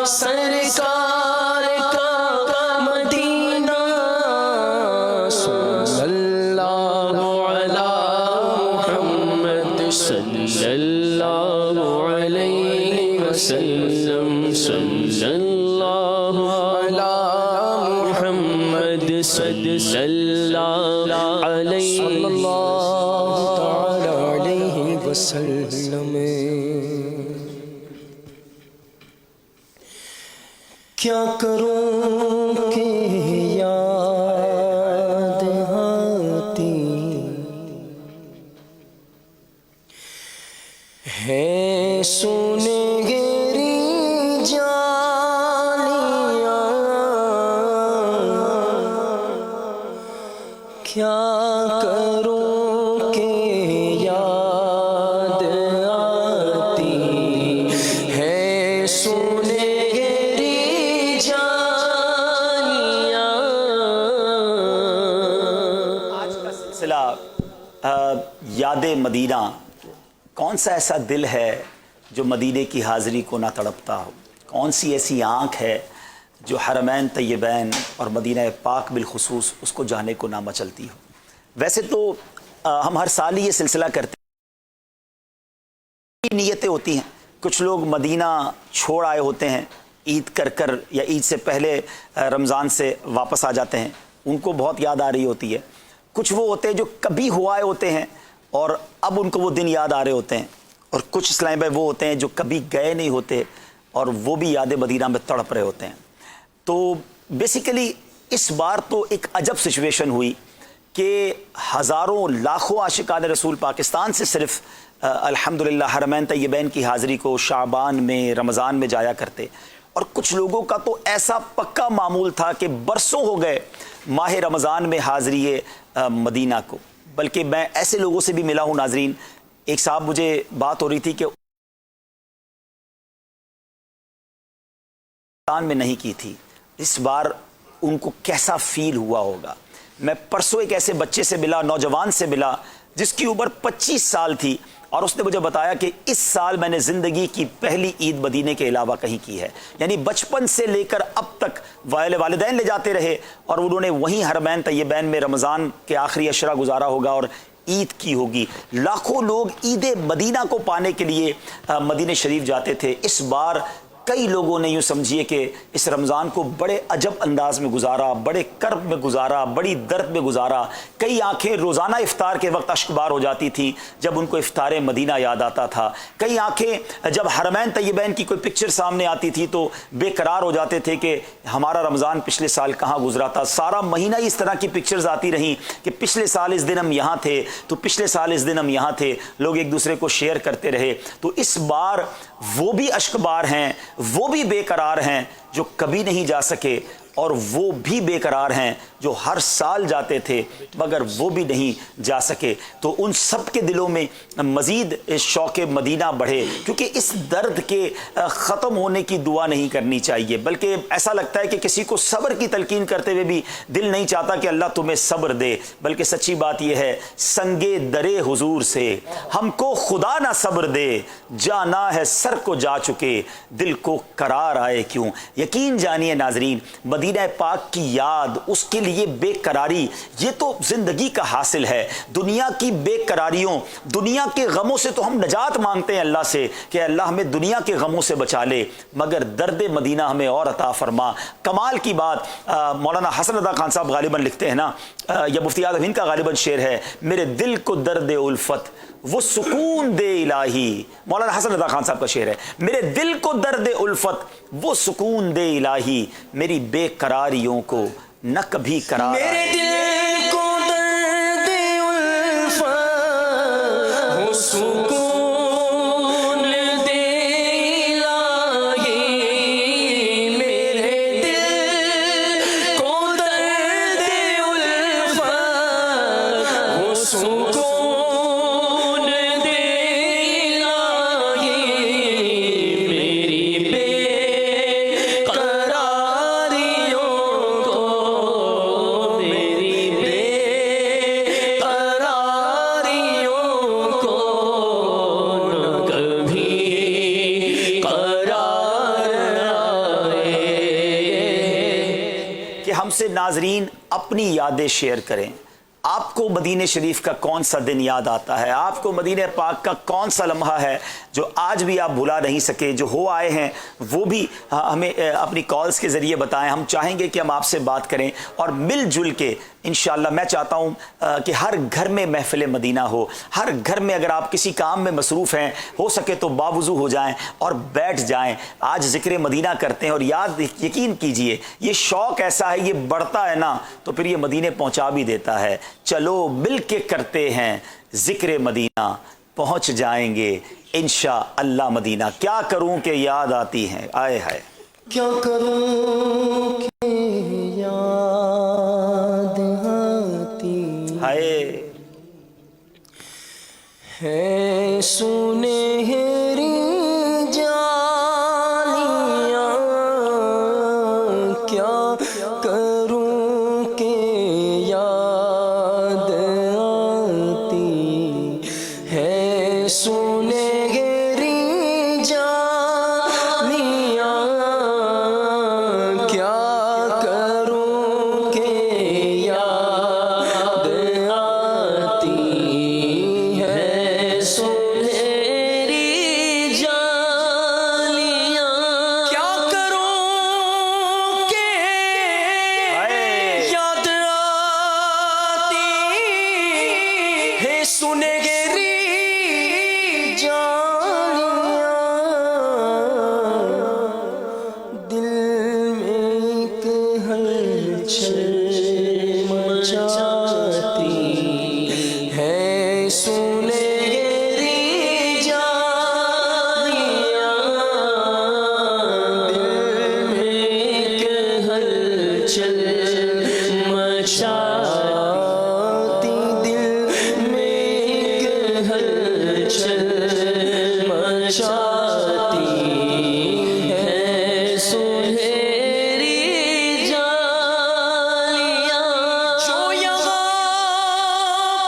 سرکار کا مدینہ صلی اللہ علی محمد صلی اللہ علیہ وسلم صلی اللہ علی محمد صلی اللہ علیہ وسلم کیا کروں کہ یاد آتی ہے سونے گیری جالیاں کیا کروں کہ یاد آتی ہے سونے یاد مدینہ. کون سا ایسا دل ہے جو مدینے کی حاضری کو نہ تڑپتا ہو؟ کون سی ایسی آنکھ ہے جو حرمین طیبین اور مدینہ پاک بالخصوص اس کو جانے کو نہ مچلتی ہو؟ ویسے تو ہم ہر سال ہی یہ سلسلہ کرتے ہیں، نیتیں ہوتی ہیں. کچھ لوگ مدینہ چھوڑ آئے ہوتے ہیں عید کر یا عید سے پہلے رمضان سے واپس آ جاتے ہیں، ان کو بہت یاد آ رہی ہوتی ہے. کچھ وہ ہوتے ہیں جو کبھی ہوا آئے ہوتے ہیں اور اب ان کو وہ دن یاد آ رہے ہوتے ہیں، اور کچھ اسلام بھائی وہ ہوتے ہیں جو کبھی گئے نہیں ہوتے اور وہ بھی یاد مدینہ میں تڑپ رہے ہوتے ہیں. تو بیسیکلی اس بار تو ایک عجب سچویشن ہوئی کہ ہزاروں لاکھوں عاشقان رسول پاکستان سے صرف الحمدللہ حرمین طیبین کی حاضری کو شعبان میں رمضان میں جایا کرتے، اور کچھ لوگوں کا تو ایسا پکا معمول تھا کہ برسوں ہو گئے ماہ رمضان میں حاضری مدینہ کو. بلکہ میں ایسے لوگوں سے بھی ملا ہوں ناظرین. ایک صاحب مجھے بات ہو رہی تھی کہ میں نہیں کی تھی، اس بار ان کو کیسا فیل ہوا ہوگا. میں پرسوں ایک ایسے بچے سے ملا، نوجوان سے ملا جس کی عمر 25 سال تھی، اور اس نے مجھے بتایا کہ اس سال میں نے زندگی کی پہلی عید مدینے کے علاوہ کہیں کی ہے. یعنی بچپن سے لے کر اب تک والدین لے جاتے رہے اور انہوں نے وہیں حرمین طیبین میں رمضان کے آخری عشرہ گزارا ہوگا اور عید کی ہوگی. لاکھوں لوگ عید مدینہ کو پانے کے لیے مدینہ شریف جاتے تھے. اس بار کئی لوگوں نے یوں سمجھیے کہ اس رمضان کو بڑے عجب انداز میں گزارا، بڑے کرب میں گزارا، بڑی درد میں گزارا. کئی آنکھیں روزانہ افطار کے وقت اشکبار ہو جاتی تھیں جب ان کو افطار مدینہ یاد آتا تھا. کئی آنکھیں جب حرمین طیبین کی کوئی پکچر سامنے آتی تھی تو بے قرار ہو جاتے تھے کہ ہمارا رمضان پچھلے سال کہاں گزرا تھا. سارا مہینہ اس طرح کی پکچرز آتی رہیں کہ پچھلے سال اس دن ہم یہاں تھے، تو پچھلے سال اس دن ہم یہاں تھے. لوگ ایک دوسرے کو شیئر کرتے رہے. تو اس بار وہ بھی اشکبار ہیں، وہ بھی بے قرار ہیں جو کبھی نہیں جا سکے، اور وہ بھی بے قرار ہیں جو ہر سال جاتے تھے مگر وہ بھی نہیں جا سکے. تو ان سب کے دلوں میں مزید شوق مدینہ بڑھے، کیونکہ اس درد کے ختم ہونے کی دعا نہیں کرنی چاہیے، بلکہ ایسا لگتا ہے کہ کسی کو صبر کی تلقین کرتے ہوئے بھی دل نہیں چاہتا کہ اللہ تمہیں صبر دے. بلکہ سچی بات یہ ہے، سنگے درے حضور سے ہم کو خدا نہ صبر دے، جانا ہے سر کو جا چکے دل کو قرار آئے کیوں. یقین جانیے ناظرین، مدینہ پاک کی یاد، اس کے لیے بے قراری، یہ تو زندگی کا حاصل ہے. دنیا کی بے قراریوں، دنیا کے غموں سے تو ہم نجات مانگتے ہیں اللہ سے کہ اللہ ہمیں دنیا کے غموں سے بچا لے، مگر درد مدینہ ہمیں اور عطا فرما. کمال کی بات مولانا حسن رضا خان صاحب غالباً لکھتے ہیں نا، یا مفتی اعظم ہند کا غالباً شعر ہے، میرے دل کو درد الفت وہ سکون دے الہی. مولانا حسن رضا خان صاحب کا شعر ہے، میرے دل کو درد الفت وہ سکون دے الہی، میری بے قراریوں کو نہ کبھی قرار آئے. میرے دل کو درد الفت وہ سکون دے الہی، میرے دل کو درد الفت وہ سکون میری ہم سے ناظرین اپنی یادیں شیئر کریں. آپ کو مدینہ شریف کا کون سا دن یاد آتا ہے؟ آپ کو مدینہ پاک کا کون سا لمحہ ہے جو آج بھی آپ بھلا نہیں سکے؟ جو ہو آئے ہیں وہ بھی ہمیں اپنی کالز کے ذریعے بتائیں. ہم چاہیں گے کہ ہم آپ سے بات کریں اور مل جل کے انشاءاللہ. میں چاہتا ہوں کہ ہر گھر میں محفل مدینہ ہو. ہر گھر میں اگر آپ کسی کام میں مصروف ہیں ہو سکے تو باوضو ہو جائیں اور بیٹھ جائیں. آج ذکر مدینہ کرتے ہیں اور یقین کیجئے یہ شوق ایسا ہے، یہ بڑھتا ہے نا تو پھر یہ مدینہ پہنچا بھی دیتا ہے. چلو مل کے کرتے ہیں ذکر مدینہ، پہنچ جائیں گے انشاءاللہ مدینہ. کیا کروں کہ یاد آتی ہیں، آئے ہائے کیا کروں کہ یاد آتی ہائے ہے سنہری جالیاں. کیا کروں کہ یاد آتی ہے سنہری جالیاں. کیا کروں کہ یاد آتی ہے سنہری جالیاں. کیا کروں کہ یاد آتی ہے سنہری جالیاں. دل میں ایک ہلچل مچاتی ہے سنہری جالیاں. دل میں ایک ہلچل مچاتی، دل میں ایک ہلچل مچاتی ہے سنہری جالیاں. جو یہاں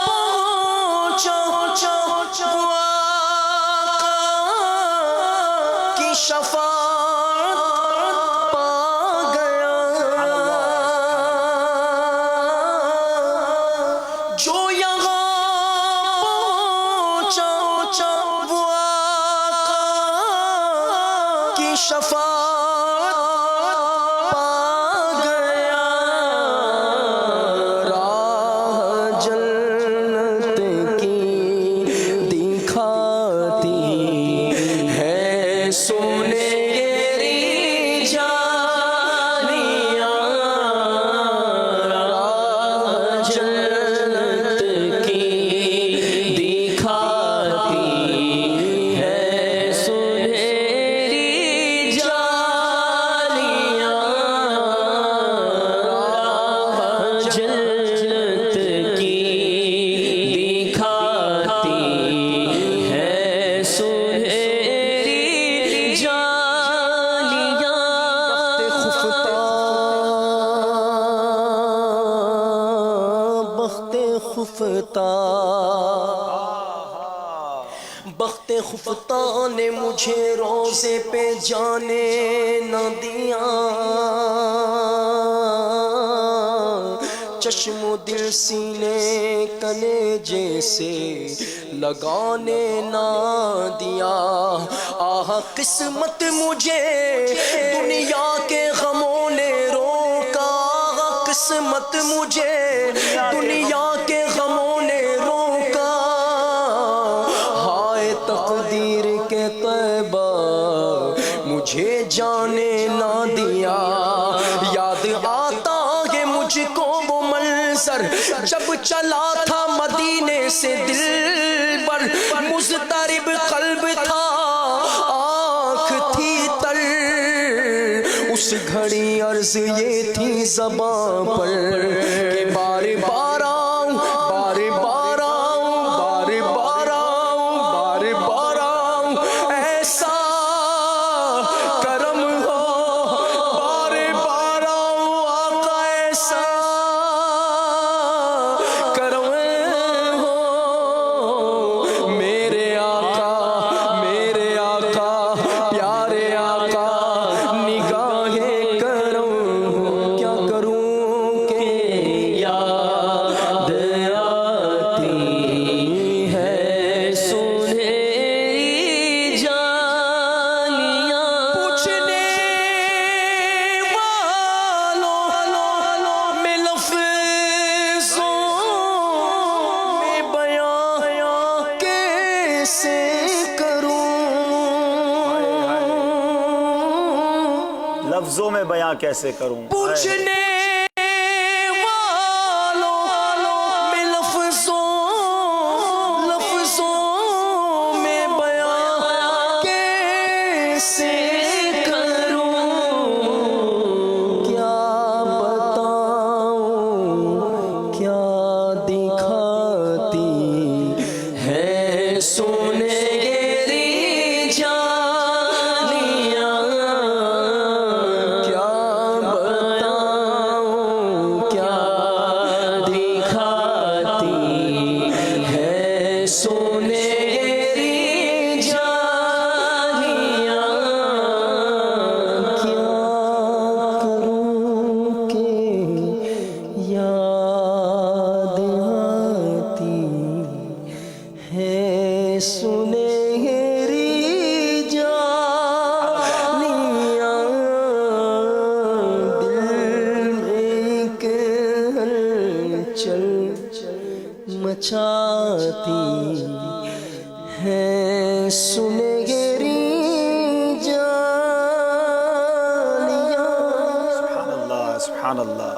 پہنچا وہ آقا کی شفاعت پا گیا. جو یہاں پہنچا وہ آقا کی شفاعت پا گیا. راہ جنت کی دکھاتی ہے سنہری جالیاں. راہ جنت کی دکھاتی ہے سنہری جالیاں. راہ جنت کی دکھاتی ہے سنہری جالیاں. بخت خفتہ بخت خفتہ نے مجھے روزے پہ جانے نہ دیا. چشم و دل سینے کلیجے سے لگانے نہ دیا. آہ قسمت مجھے دنیا کے غموں نے روکا. قسمت مجھے دنیا کے غموں نے روکا. ہائے تقدیر کے طیبہ مجھے جانے نہ دیا. یاد آتا ہے مجھ کو وہ منظر جب چلا تھا مدینے سے دل پر. مضطرب قلب تھا، آنکھ تھی تر. اس گھڑی عرض یہ تھی زباں پر کہ بار بار آؤں، بار بار آؤں، بار بار آؤں، بار بار آؤں. ایسا کرم ہو بار بار آؤں آقا. ایسا کرم ہو میرے آقا، میرے آقا، پیارے آقا. نگاہ کرم ہو. کیا کروں لفظوں میں بیاں کیسے کروں. پوچھنے والوں میں لفظوں میں بیاں کیسے کروں. کیا بتاؤں کیا دکھاتی ہے سونے گیری جانیاں. کیا بتاؤں کیا دکھاتی ہے سونے گیری جانیاں. کیا کروں کہ یاد آتی ہے سنہری جانیاں. دل میں ایک ہلچل مچاتی ہے سنہری جانیاں. سبحان اللہ سبحان اللہ.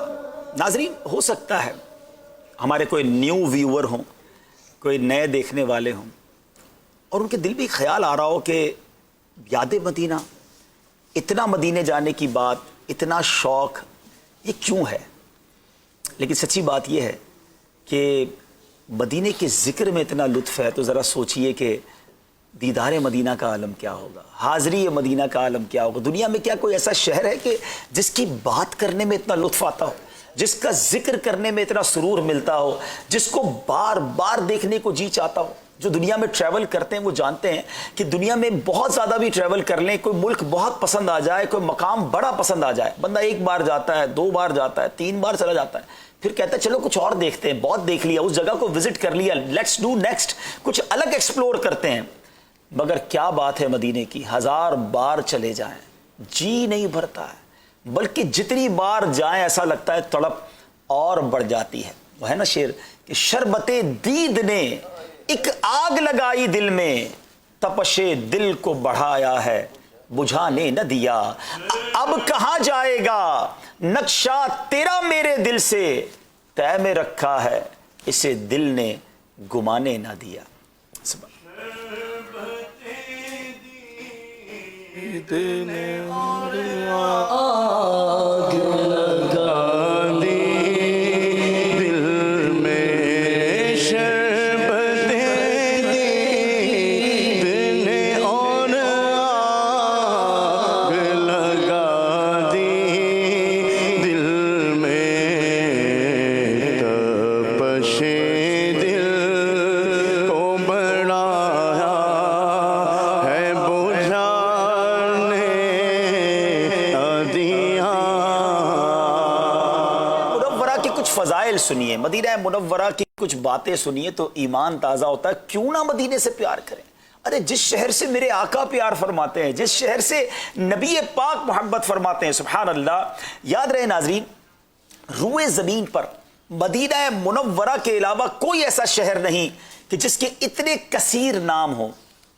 ناظرین، ہو سکتا ہے ہمارے کوئی نیو ویور ہوں، کوئی نئے دیکھنے والے ہوں، اور ان کے دل بھی خیال آ رہا ہو کہ یاد مدینہ، اتنا مدینے جانے کی بات، اتنا شوق، یہ کیوں ہے؟ لیکن سچی بات یہ ہے کہ مدینے کے ذکر میں اتنا لطف ہے تو ذرا سوچئے کہ دیدار مدینہ کا عالم کیا ہوگا، حاضری مدینہ کا عالم کیا ہوگا. دنیا میں کیا کوئی ایسا شہر ہے کہ جس کی بات کرنے میں اتنا لطف آتا ہو، جس کا ذکر کرنے میں اتنا سرور ملتا ہو، جس کو بار بار دیکھنے کو جی چاہتا ہو؟ جو دنیا میں ٹریول کرتے ہیں وہ جانتے ہیں کہ دنیا میں بہت زیادہ بھی ٹریول کر لیں، کوئی ملک بہت پسند آ جائے، کوئی مقام بڑا پسند آ جائے، بندہ ایک بار جاتا ہے، 2 بار جاتا ہے، 3 بار چلا جاتا ہے، پھر کہتا ہے چلو کچھ اور دیکھتے ہیں، بہت دیکھ لیا، اس جگہ کو وزٹ کر لیا، لیٹس ڈو نیکسٹ، کچھ الگ ایکسپلور کرتے ہیں. مگر کیا بات ہے مدینے کی، 1000 بار چلے جائیں جی نہیں بھرتا ہے، بلکہ جتنی بار جائیں ایسا لگتا ہے تڑپ اور بڑھ جاتی ہے. وہ ہے نا شعر کہ شربت دید نے ایک آگ لگائی دل میں، تپش دل کو بڑھایا ہے بجھانے نہ دیا. اب کہاں جائے گا نقشہ تیرا میرے دل سے، طے میں رکھا ہے اسے دل نے گمانے نہ دیا. آگ لگا دی دل میں شربت دی دل نے اور آگ لگا دی دل میں تپش دل کو بڑھایا ہے بجھانے دیا. منورہ کی کچھ فضائل سنیے، مدینہ منورہ کی کچھ باتیں سنیے تو ایمان تازہ ہوتا ہے. کیوں نہ مدینے سے پیار کریں؟ ارے جس شہر سے میرے آقا پیار فرماتے ہیں، جس شہر سے نبی پاک محبت فرماتے ہیں، سبحان اللہ. یاد رہے ناظرین، روئے زمین پر مدینہ منورہ کے علاوہ کوئی ایسا شہر نہیں کہ جس کے اتنے کثیر نام ہوں.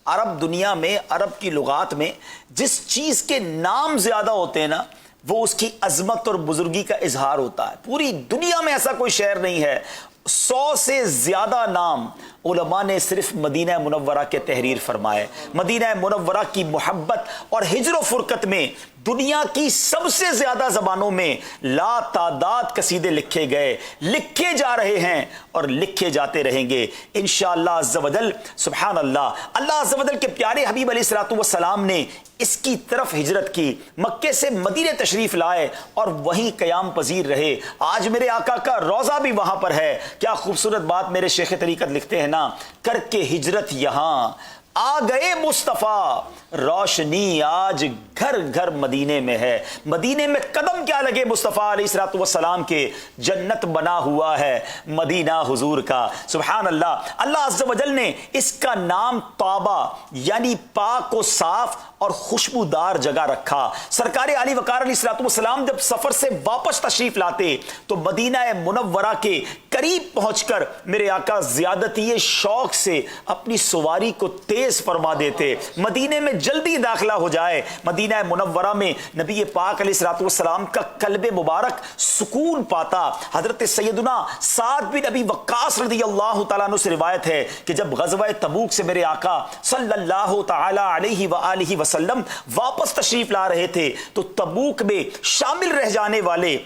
عرب دنیا میں، عرب کی لغات میں جس چیز کے نام زیادہ ہوتے ہیں نا، وہ اس کی عظمت اور بزرگی کا اظہار ہوتا ہے. پوری دنیا میں ایسا کوئی شہر نہیں ہے. 100 سے زیادہ نام علماء نے صرف مدینہ منورہ کے تحریر فرمائے. مدینہ منورہ کی محبت اور ہجر و فرقت میں دنیا کی سب سے زیادہ زبانوں میں لا تعداد قصیدے لکھے گئے، لکھے جا رہے ہیں اور لکھے جاتے رہیں گے انشاءاللہ عز و جل. سبحان اللہ. اللہ عز و جل کے پیارے حبیب علیہ الصلوۃ والسلام نے اس کی طرف ہجرت کی، مکے سے مدینے تشریف لائے اور وہیں قیام پذیر رہے. آج میرے آقا کا روضہ بھی وہاں پر ہے. کیا خوبصورت بات میرے شیخ طریقت لکھتے ہیں نا، کر کے ہجرت یہاں آ گئے مصطفیٰ، روشنی آج گھر گھر مدینے میں ہے. مدینے میں قدم کیا لگے مصطفیٰ علیہ الصلوۃ والسلام کے، جنت بنا ہوا ہے مدینہ حضور کا. سبحان اللہ. اللہ عز و جل نے اس کا نام طابہ یعنی پاک و صاف اور خوشبودار جگہ رکھا. سرکار علی وقار علیہ الصلوۃ والسلام جب سفر سے واپس تشریف لاتے تو مدینہ منورہ کے قریب پہنچ کر میرے آقا زیادتی شوق سے اپنی سواری کو تیز فرما دیتے، مدینے میں جلدی داخلہ ہو جائے۔ مدینہ منورہ میں نبی پاک علیہ الصلوۃ والسلام کا قلب مبارک سکون پاتا۔ حضرت سیدنا سعد بن ابی وقاص رضی اللہ تعالیٰ عنہ سے روایت ہے کہ جب غزوہ تبوک سے میرے آقا صلی اللہ تعالی علیہ وآلہ وسلم واپس تشریف لا رہے تھے تو تبوک میں شامل رہ جانے والے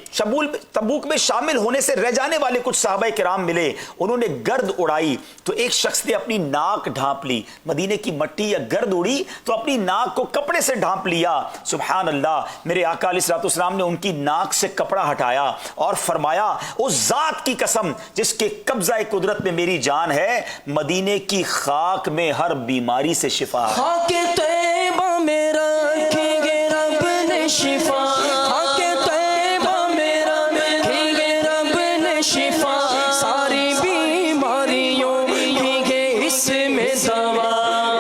تبوک میں شامل ہونے سے رہ جانے والے کچھ صحابہ کرام ملے، انہوں نے گرد اڑائی تو ایک شخص نے اپنی ناک ڈھانپ لی، مدینے کی مٹی یا گرد اڑی تو اپنی ناک کو کپڑے سے ڈھانپ لیا۔ سبحان اللہ، میرے آقا علیہ الصلوۃ والسلام نے ان کی ناک سے کپڑا ہٹایا اور فرمایا اس ذات کی قسم جس کے قبضہ قدرت میں میری جان ہے، مدینے کی خاک میں ہر بیماری سے شفا ہے۔ خاک طیبہ میں رکھیں گے رب نے شفا، خاک طیبہ میں رکھیں گے رب نے شفا، ساری بیماریوں کی گے اس میں دوا،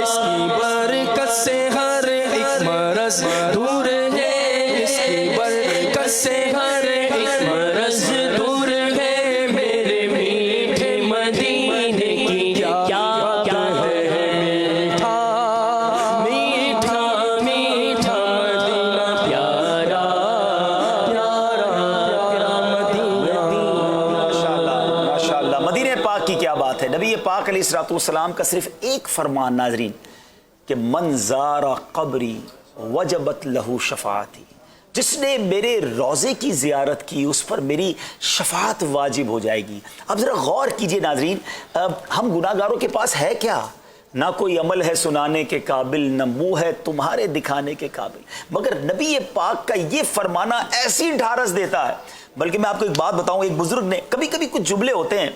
اس کی برکت سے ہر ایک مرض دور ہے، اس کی برکت سے ہر ایک مرض دور ہے، میرے میٹھے مدینے کی کیا ہے میٹھا میٹھا میٹھا مدینہ پیارا پیارا پیارا مدینہ۔ ماشاءاللہ، مدینہ پاک کی کیا بات ہے۔ نبی پاک علیہ الصلوۃ والسلام کا صرف ایک فرمان ناظرین کہ من زار قبری وجبت لہو شفاعتی، جس نے میرے روزے کی زیارت کی اس پر میری شفاعت واجب ہو جائے گی۔ اب ذرا غور کیجئے ناظرین، ہم گناہ گاروں کے پاس ہے کیا؟ نہ کوئی عمل ہے سنانے کے قابل، نہ منہ ہے تمہارے دکھانے کے قابل، مگر نبی پاک کا یہ فرمانا ایسی ڈھارس دیتا ہے۔ بلکہ میں آپ کو ایک بات بتاؤں، ایک بزرگ نے کبھی کبھی کچھ جملے ہوتے ہیں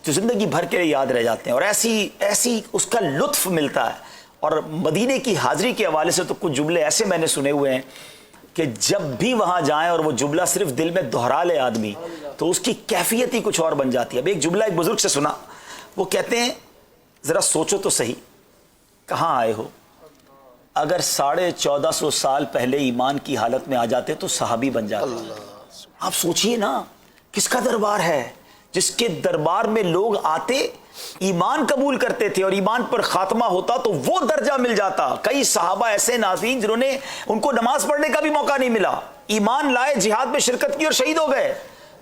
جو زندگی بھر کے لیے یاد رہ جاتے ہیں اور ایسی اس کا لطف ملتا ہے، اور مدینے کی حاضری کے حوالے سے تو کچھ جملے ایسے میں نے سنے ہوئے ہیں کہ جب بھی وہاں جائیں اور وہ جملہ صرف دل میں دہرا لے آدمی تو اس کی کیفیت ہی کچھ اور بن جاتی ہے۔ اب ایک جملہ ایک بزرگ سے سنا، وہ کہتے ہیں ذرا سوچو تو صحیح، کہاں آئے ہو؟ اگر 1450 سال پہلے ایمان کی حالت میں آ جاتے تو صحابی بن جاتے۔ آپ سوچئے نا کس کا دربار ہے، جس کے دربار میں لوگ آتے ایمان قبول کرتے تھے اور ایمان پر خاتمہ ہوتا تو وہ درجہ مل جاتا۔ کئی صحابہ ایسے ناظرین جنہوں نے ان کو نماز پڑھنے کا بھی موقع نہیں ملا، ایمان لائے، جہاد میں شرکت کی اور شہید ہو گئے،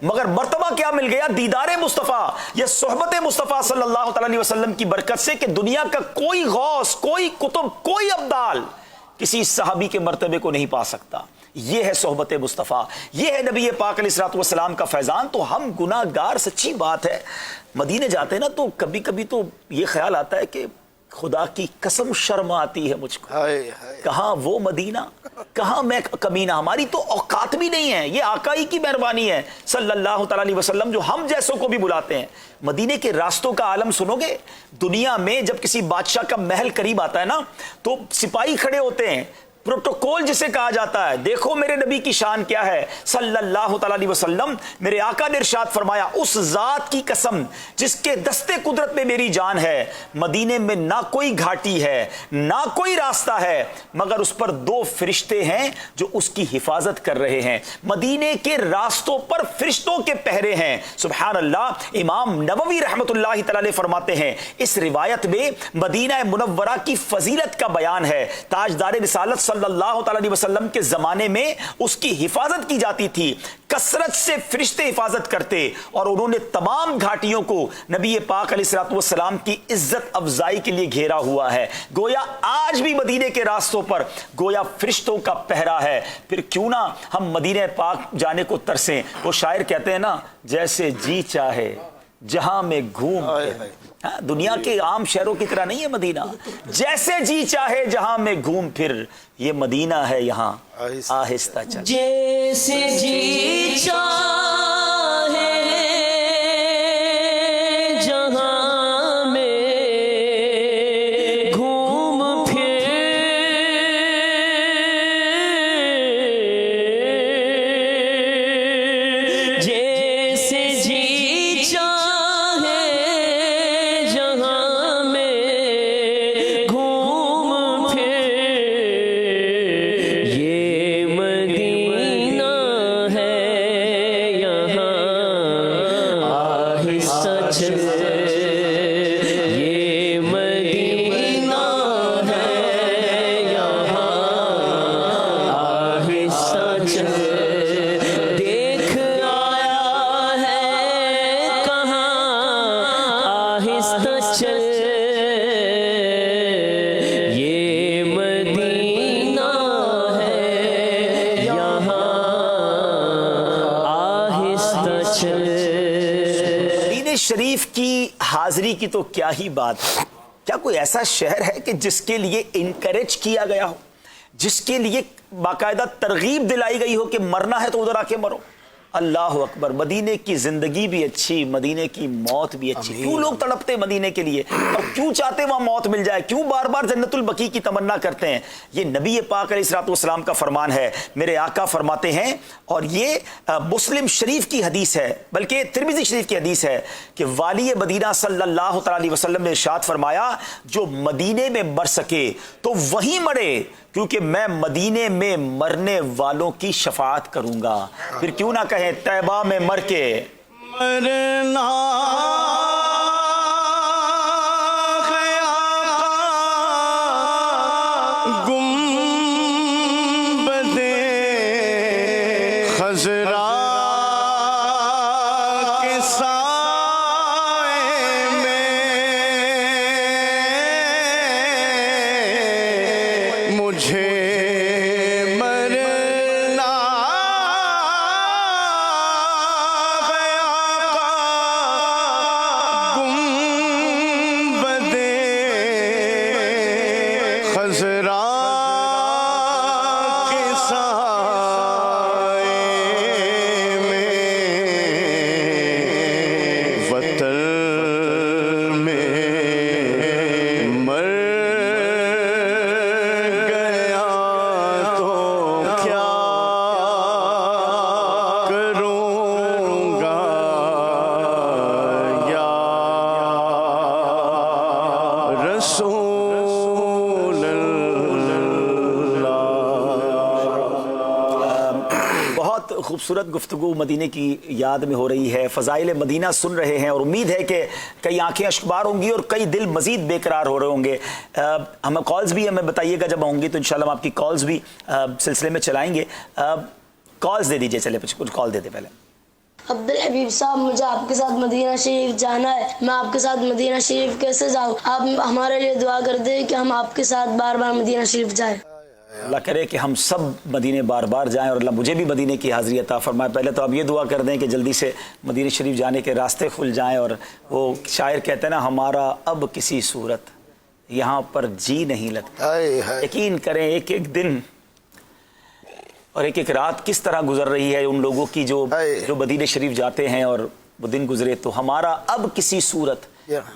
مگر مرتبہ کیا مل گیا؟ دیدار مصطفیٰ، یہ صحبت مصطفیٰ صلی اللہ تعالی علیہ وسلم کی برکت سے کہ دنیا کا کوئی غوث، کوئی قطب، کوئی ابدال کسی صحابی کے مرتبے کو نہیں پا سکتا۔ یہ ہے صحبت مصطفیٰ، یہ ہے نبی پاک علیہ الصلوۃ والسلام کا فیضان۔ تو ہم گناہ گار، سچی بات ہے، مدینے جاتے ہیں نا تو کبھی کبھی تو یہ خیال آتا ہے کہ خدا کی قسم شرم آتی ہے مجھ کو، کہاں وہ مدینہ، کہاں میں کمینہ، ہماری تو اوقات بھی نہیں ہے، یہ آقا ہی کی مہربانی ہے صلی اللہ تعالی علیہ وسلم جو ہم جیسوں کو بھی بلاتے ہیں۔ مدینے کے راستوں کا عالم سنو گے، دنیا میں جب کسی بادشاہ کا محل قریب آتا ہے نا تو سپاہی کھڑے ہوتے ہیں، پروٹوکول جسے کہا جاتا ہے، دیکھو میرے نبی کی شان کیا ہے صلی اللہ تعالی علیہ وسلم۔ میرے آقا نے ارشاد فرمایا اس ذات کی قسم جس کے دستے قدرت میں میری جان ہے، مدینے میں نہ کوئی گھاٹی ہے نہ کوئی راستہ ہے مگر اس پر 2 فرشتے ہیں جو اس کی حفاظت کر رہے ہیں۔ مدینے کے راستوں پر فرشتوں کے پہرے ہیں۔ سبحان اللہ، امام نووی رحمۃ اللہ تعالی فرماتے ہیں اس روایت میں مدینہ منورہ کی فضیلت کا بیان ہے۔ تاجدار رسالت صلی اللہ تعالی علیہ وسلم کے زمانے میں اس کی حفاظت کی جاتی تھی، کثرت سے فرشتے حفاظت کرتے اور انہوں نے تمام گھاٹیوں کو نبی پاک علیہ الصلوۃ والسلام کی عزت افزائی کے لیے گھیرا ہوا ہے۔ گویا آج بھی مدینے کے راستوں پر گویا فرشتوں کا پہرا ہے۔ پھر کیوں نہ ہم مدینہ پاک جانے کو ترسیں۔ وہ شاعر کہتے ہیں نا، جیسے جی چاہے جہاں میں گھوم، دنیا کے عام شہروں کی طرح نہیں ہے مدینہ، جیسے جی چاہے جہاں میں گھوم پھر، یہ مدینہ ہے یہاں آہستہ چل۔ جیسے جی چاہے جہاں میں گھوم پھر، جیسے جی چاہے جہاں میں گھوم پھر، یہ مدینہ ہے دیکھ آیا ہے کہاں آہستہ چل یہ مدینہ ہے یہاں آہستہ چل. مدینہ شریف کی حاضری کی تو کیا ہی بات ہے. کیا کوئی ایسا شہر ہے کہ جس کے لیے انکریج کیا گیا ہو, جس کے لیے باقاعدہ ترغیب دلائی گئی ہو کہ مرنا ہے تو ادھر آ کے مرو؟ اللہ اکبر. مدینے کی زندگی بھی اچھی, مدینے کی موت بھی اچھی. کیوں لوگ تڑپتے مدینے کے لیے اور کیوں چاہتے وہاں موت مل جائے, کیوں بار بار جنت البقیع کی تمنا کرتے ہیں؟ یہ نبی پاک علیہ الصلوۃ والسلام کا فرمان ہے. میرے آقا فرماتے ہیں, اور یہ مسلم شریف کی حدیث ہے, بلکہ ترمذی شریف کی حدیث ہے, کہ والی مدینہ صلی اللہ تعالی علیہ وسلم نے ارشاد فرمایا, جو مدینے میں مر سکے تو وہیں مرے, کیونکہ میں مدینے میں مرنے والوں کی شفاعت کروں گا. پھر کیوں نہ کہیں طیبہ میں مر کے مرنا گنبدِ خضرا کے سائے میں مجھے مرنا گنبدِ خضرا کے سائے میں وطن میں مر گیا تو کیا کروں گا یا رسول اللہ. بہت خوبصورت گفتگو مدینے کی یاد میں ہو رہی ہے, فضائل مدینہ سن رہے ہیں, اور امید ہے کہ کئی آنکھیں اشکبار ہوں گی اور کئی دل مزید بے قرار ہو رہے ہوں گے. ہمیں کالز بھی ہمیں بتائیے گا جب ہوں گی تو انشاءاللہ ہم آپ کی کالز بھی سلسلے میں چلائیں گے. کالز دے دیجئے, چلے کچھ کال دے دے پہلے. عبد الحبیب صاحب, مجھے آپ کے ساتھ مدینہ شریف جانا ہے. میں آپ کے ساتھ مدینہ شریف کیسے جاؤں؟ آپ ہمارے لیے دعا کر دیں کہ ہم آپ کے ساتھ بار بار مدینہ شریف جائیں. اللہ کرے کہ ہم سب مدینے بار بار جائیں, اور اللہ مجھے بھی مدینے کی حاضری عطا فرمائے. پہلے تو آپ یہ دعا کر دیں کہ جلدی سے مدینہ شریف جانے کے راستے کھل جائیں. اور وہ شاعر کہتے ہیں نا, ہمارا اب کسی صورت یہاں پر جی نہیں لگتا. یقین کریں ایک ایک دن اور ایک ایک رات کس طرح گزر رہی ہے ان لوگوں کی جو مدینہ شریف جاتے ہیں, اور وہ دن گزرے تو ہمارا اب کسی صورت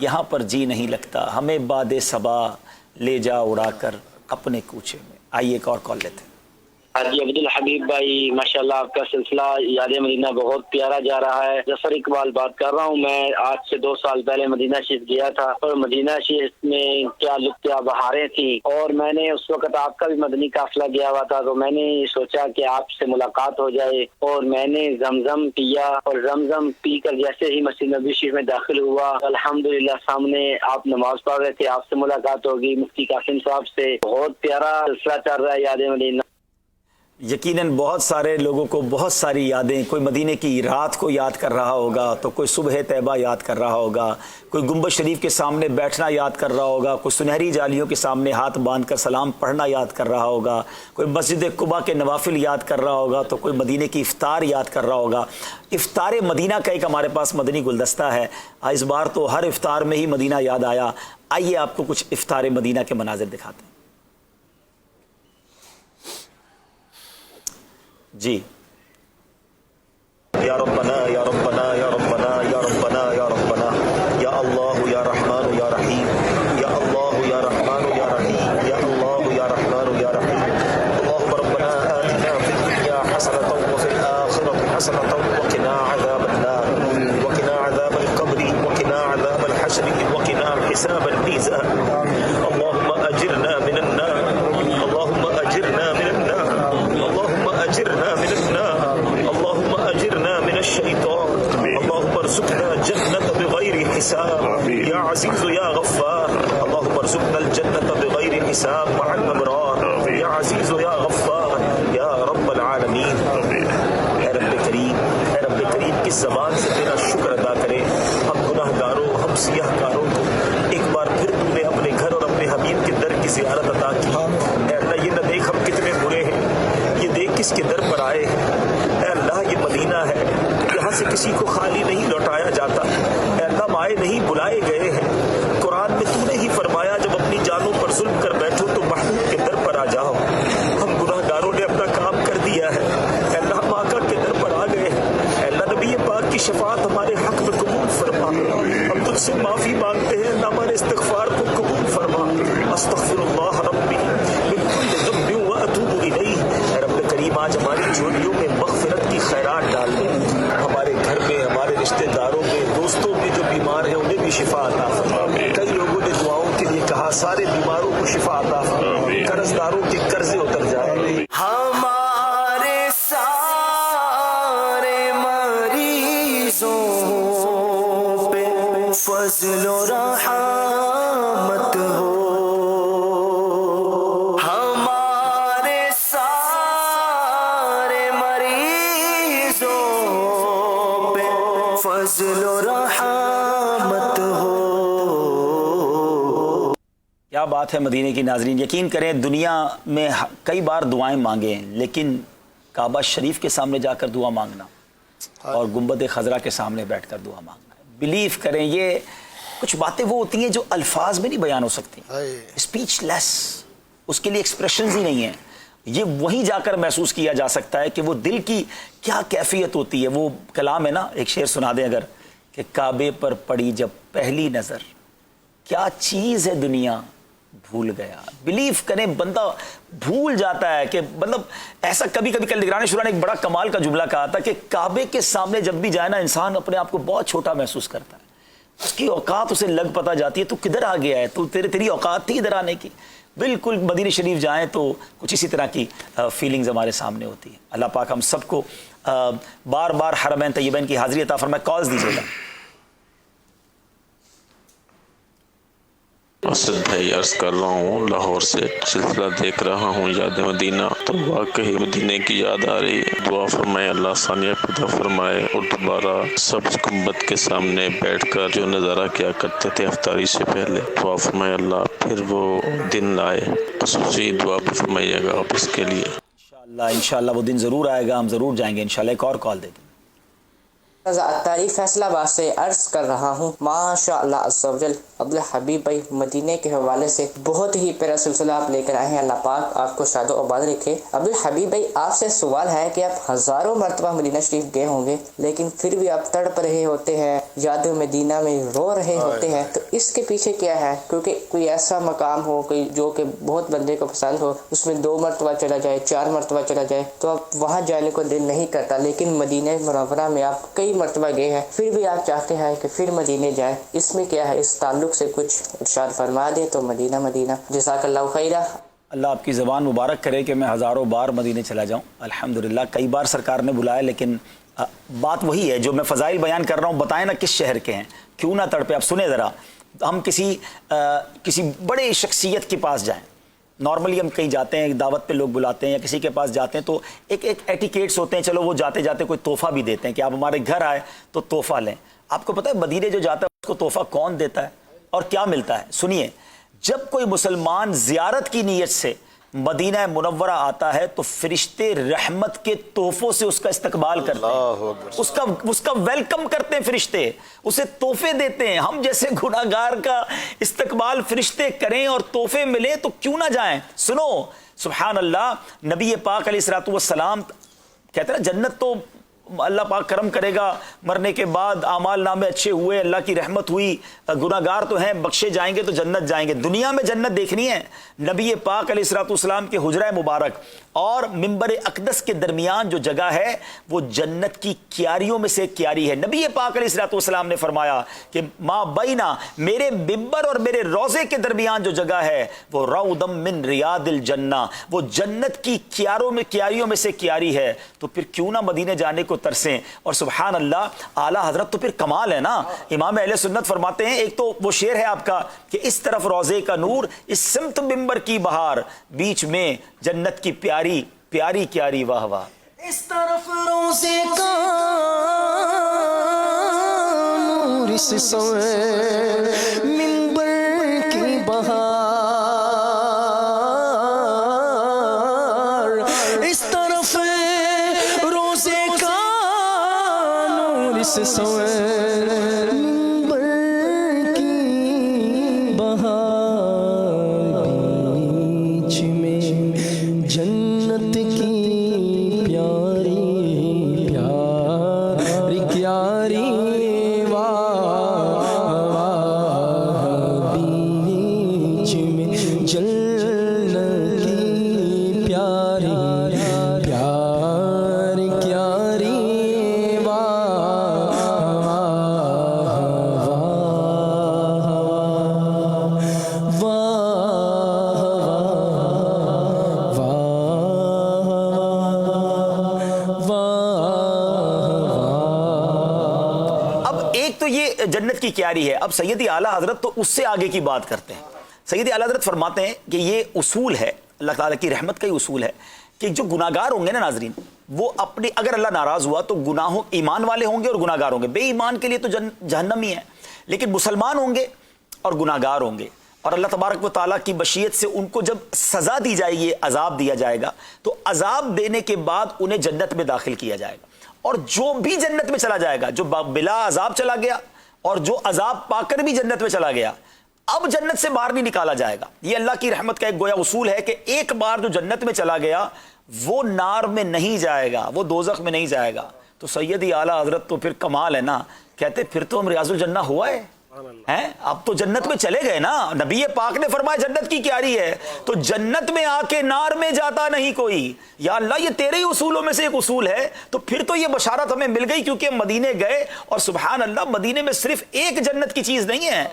یہاں پر جی نہیں لگتا, ہمیں باد صبا لے جا اڑا کر اپنے کوچے میں. آئیے ایک اور کال لیتے ہیں. ہاں جی عبد الحبیب بھائی, ماشاءاللہ آپ کا سلسلہ یاد مدینہ بہت پیارا جا رہا ہے. ظفر اقبال بات کر رہا ہوں. میں آج سے 2 سال پہلے مدینہ شریف گیا تھا, اور مدینہ شریف میں کیا لطف کیا بہاریں تھیں. اور میں نے اس وقت آپ کا بھی مدنی قافلہ گیا ہوا تھا, تو میں نے سوچا کہ آپ سے ملاقات ہو جائے, اور میں نے زمزم پیا, اور زمزم پی کر جیسے ہی مسجد نبوی شریف میں داخل ہوا, الحمدللہ سامنے آپ نماز پڑھ رہے تھے, آپ سے ملاقات ہوگی مفتی قاسم صاحب سے. بہت پیارا سلسلہ چل رہا ہے یاد مدینہ. یقیناً بہت سارے لوگوں کو بہت ساری یادیں, کوئی مدینے کی رات کو یاد کر رہا ہوگا, تو کوئی صبح طیبہ یاد کر رہا ہوگا, کوئی گنبد شریف کے سامنے بیٹھنا یاد کر رہا ہوگا, کوئی سنہری جالیوں کے سامنے ہاتھ باندھ کر سلام پڑھنا یاد کر رہا ہوگا, کوئی مسجد قباء کے نوافل یاد کر رہا ہوگا, تو کوئی مدینے کی افطار یاد کر رہا ہوگا. افطار مدینہ کا ایک ہمارے پاس مدنی گلدستہ ہے. اس بار تو ہر افطار میں ہی مدینہ یاد آیا. آئیے آپ کو کچھ افطار مدینہ کے مناظر دکھاتے ہیں. جی. یا ربنا یا ربنا یا ربنا یا ربنا یا ربنا یا اللہ یا رحمان یا رحیم یا اللہ یا رحمان یا رحیم یا اللہ یا رحمان یا رحیم. اللهم ربنا آتنا في الدنيا حسنة وفي الآخرة حسنة وقنا عذاب النار وقنا عذاب القبر وقنا عذاب الحشر وقنا حساب الميزان. اللهم أجرنا من النار, اللهم أجرنا من النار, اللهم أجرنا من النار, اللهم أجرنا من الشيطان, اللهم ارزقنا الجنة بغير حساب يا عزيز يا غفار. اللهم ارزقنا الجنة بغير حساب مع الأبرار يا عزيز يا غفار يا رب العالمين. اس زبان سے تیرا شکر ادا کریں. ہم گناہ گاروں، ہم سیاہ کاروں کو ایک بار پھر تو نے اپنے گھر اور اپنے حبیب کے در کی زیارت عطا کی. اے اللہ یہ نہ دیکھ ہم کتنے برے ہیں، یہ دیکھ کس کے در پر آئے ہیں. اے اللہ یہ مدینہ ہے، یہاں سے کسی کو خالی نہیں لوٹایا جاتا. اے اللہ ہم آئے نہیں بلائے گئے ہیں. قرآن میں تو نے ہی فرمایا جب اپنی جانوں پر ظلم کر بیٹھو تو محبوب کے در پر آ جاؤ. ہم گناہ گاروں نے اپنا کام کر دیا ہے. اے اللہ ہم آقا کے در پر آ گئے ہیں. اے اللہ نبی پاک کی شفاعت ہمارے حق میں قبول فرما. ہم تجھ سے معافی مانگتے ہیں، اللہ ہمارے استغفار کو قبول فرما. استغفر اللہ ربی من کل ذنب واتوب الیہ. اے رب کریم آج ہماری جھولیوں میں مغفرت کی خیرات ڈال دے. ہمارے گھر میں، ہمارے رشتہ داروں میں، دوستوں میں جو بیمار ہیں انہیں بھی شفا عطا فرما. کئی لوگوں نے دعاؤں کے لیے کہا، سارے بیماروں کو شفا عطا فرما. قرض داروں کے قرضے اتر جائیں. ہمارے سارے مریضوں پہ فضل و رحمت ہو. ہمارے سارے مریضوں پہ فضل و رحمت ہو. کیا بات ہے مدینے کی ناظرین. یقین کریں دنیا میں کئی بار دعائیں مانگے ہیں، لیکن کعبہ شریف کے سامنے جا کر دعا مانگنا اور گنبد خضرا کے سامنے بیٹھ کر دعا مانگنا، بلیو کریں یہ کچھ باتیں وہ ہوتی ہیں جو الفاظ میں نہیں بیان ہو سکتی. اسپیچ لیس، اس کے لیے ایکسپریشنز ہی نہیں ہیں. یہ وہیں جا کر محسوس کیا جا سکتا ہے کہ وہ دل کی کیا کیفیت ہوتی ہے. وہ کلام ہے نا، ایک شعر سنا دیں اگر، کہ کعبے پر پڑی جب پہلی نظر کیا چیز ہے دنیا بھول گیا. بلیو کریں بندہ بھول جاتا ہے کہ مطلب ایسا کبھی کبھی. کل نگران شورا نے ایک بڑا کمال کا جملہ کہا تھا کہ کعبے کے سامنے جب بھی جائے نا انسان اپنے آپ کو بہت چھوٹا محسوس کرتا ہے. اس کی اوقات اسے لگ پتہ جاتی ہے تو کدھر آ گیا ہے، تو تیری اوقات تھی ادھر آنے کی. بالکل مدینہ شریف جائیں تو کچھ اسی طرح کی فیلنگز ہمارے سامنے ہوتی ہیں. اللہ پاک ہم سب کو بار بار حرمین طیبین کی حاضری عطا فرمائے. کالز دیجیے گا. اسد بھائی عرض کر رہا ہوں، لاہور سے سلسلہ دیکھ رہا ہوں یاد مدینہ، تو واقعی مدینہ کی یاد آ رہی. دعا فرمائے اللہ آسانیاں پیدا فرمائے اور دوبارہ سبز گنبد کے سامنے بیٹھ کر جو نظارہ کیا کرتے تھے افطاری سے پہلے، دعا فرمائے اللہ پھر وہ دن لائے. خصوصی دعا بھی فرمائیے گا آپ اس کے لیے. انشاءاللہ وہ دن ضرور آئے گا، ہم ضرور جائیں گے انشاءاللہ. ایک اور کال دے دیں. اتاری فیصلہ آباد سے عرض کر رہا ہوں. ماشاء اللہ عز و جل عبدالحبیب بھائی مدینے کے حوالے سے بہت ہی پیارا سلسلہ آپ لے کر آئے ہیں. اللہ پاک آپ کو شاد و آباد رکھے. عبدالحبیب بھائی آپ سے سوال ہے کہ آپ ہزاروں مرتبہ مدینہ شریف گئے ہوں گے لیکن پھر بھی آپ تڑپ رہے ہوتے ہیں، یاد مدینہ میں رو رہے ہوتے ہیں، تو اس کے پیچھے کیا ہے؟ کیونکہ کوئی ایسا مقام ہو کوئی جو کہ بہت بندے کو پسند ہو، اس میں 2 مرتبہ چلا جائے، 4 مرتبہ چلا جائے تو آپ وہاں جانے کو دل نہیں کرتا، لیکن مدینہ منورہ میں آپ کئی مرتبہ گئے ہیں پھر بھی آپ چاہتے ہیں کہ پھر مدینے جائیں. اس میں کیا ہے؟ اس تعلق سے کچھ ارشاد فرما دیں تو. مدینہ مدینہ جزاک اللہ خیرہ. اللہ آپ کی زبان مبارک کرے کہ میں ہزاروں بار مدینے چلا جاؤں. الحمدللہ کئی بار سرکار نے بلایا، لیکن بات وہی ہے جو میں فضائل بیان کر رہا ہوں. بتائیں نا کس شہر کے ہیں، کیوں نہ تڑپے. آپ سنیں ذرا، ہم کسی بڑے شخصیت کے پاس جائیں. نارملی ہم کہیں جاتے ہیں، دعوت پہ لوگ بلاتے ہیں یا کسی کے پاس جاتے ہیں تو ایک ایٹیکیٹس ہوتے ہیں. چلو وہ جاتے جاتے کوئی تحفہ بھی دیتے ہیں کہ آپ ہمارے گھر آئے تو تحفہ لیں. آپ کو پتہ ہے مدینے جو جاتا ہے اس کو تحفہ کون دیتا ہے اور کیا ملتا ہے؟ سنیے، جب کوئی مسلمان زیارت کی نیت سے مدینہ منورہ آتا ہے تو فرشتے رحمت کے تحفوں سے اس کا استقبال کرتے ہیں، اس کا ویلکم کرتے ہیں، فرشتے اسے تحفے دیتے ہیں. ہم جیسے گناہگار کا استقبال فرشتے کریں اور تحفے ملے تو کیوں نہ جائیں. سنو سبحان اللہ، نبی پاک علیہ الصلوۃ والسلام کہتے ہیں نا جنت تو اللہ پاک کرم کرے گا، مرنے کے بعد اعمال نامے اچھے ہوئے، اللہ کی رحمت ہوئی، گناہگار تو ہیں بخشے جائیں گے تو جنت جائیں گے. دنیا میں جنت دیکھنی ہے. نبی پاک علیہ الصلوۃ والسلام کے حجرہ مبارک اور منبر اقدس کے درمیان جو جگہ ہے وہ جنت کی کیاریوں میں سے کیاری ہے. نبی پاک علیہ الصلوۃ والسلام نے فرمایا کہ ما بینا، میرے منبر اور میرے روضے کے درمیان جو جگہ ہے وہ روضم من ریاض الجنہ، وہ جنت کی کیاریوں میں سے کیاری ہے. تو پھر کیوں نہ مدینے جانے کو ترسیں. اور سبحان اللہ اعلیٰ حضرت تو پھر کمال ہے نا. امام اہل سنت فرماتے ہیں، ایک تو وہ شعر ہے آپ کا کہ اس طرف روضے کا نور، اس سمت منبر کی بہار، بیچ میں جنت کی پیاری پیاری کیاری واہ واہ. اس طرف روزے کا اس سوے منبر کی بہار، اس طرف روزے کا نور، اس سوے منبر کی بہار، بیچ میں جنت کی پیاری پیاری پیاری واہ، بیچ میں جنت کی پیاری پیاری پیاری جنت کی کیاری ہے. اب سیدی اعلیٰ حضرت تو اس سے آگے کی بات کرتے ہیں. سیدی اعلیٰ حضرت فرماتے ہیں کہ یہ اصول ہے، اللہ تعالیٰ کی رحمت کا ہی اصول ہے کہ جو گناہگار ہوں گے نا ناظرین، وہ اپنے اگر اللہ ناراض ہوا تو گناہوں ایمان والے ہوں گے اور گناہگار ہوں گے. بے ایمان کے لیے تو جہنم ہی ہے، لیکن مسلمان ہوں گے اور گناہگار ہوں گے، اور اللہ تبارک و تعالیٰ کی مشیت سے ان کو جب سزا دی جائے گی، عذاب دیا جائے گا، تو عذاب دینے کے بعد انہیں جنت میں داخل کیا جائے گا. اور جو بھی جنت میں چلا جائے گا، جو بلا عذاب چلا گیا اور جو عذاب پا کر بھی جنت میں چلا گیا، اب جنت سے باہر نہیں نکالا جائے گا. یہ اللہ کی رحمت کا ایک گویا اصول ہے کہ ایک بار جو جنت میں چلا گیا وہ نار میں نہیں جائے گا، وہ دوزخ میں نہیں جائے گا. تو سیدی اعلیٰ حضرت تو پھر کمال ہے نا، کہتے پھر تو ہم ریاض الجنہ ہوا ہے، اب تو جنت میں چلے گئے نا. نبی پاک نے فرمایا جنت کی کیاری ہے، تو جنت میں آ کے نار میں جاتا نہیں کوئی. یا اللہ یہ تیرے ہی اصولوں میں سے ایک اصول ہے. تو پھر تو یہ بشارت ہمیں مل گئی، کیونکہ مدینے گئے اور سبحان اللہ مدینے میں صرف ایک جنت کی چیز نہیں ہے.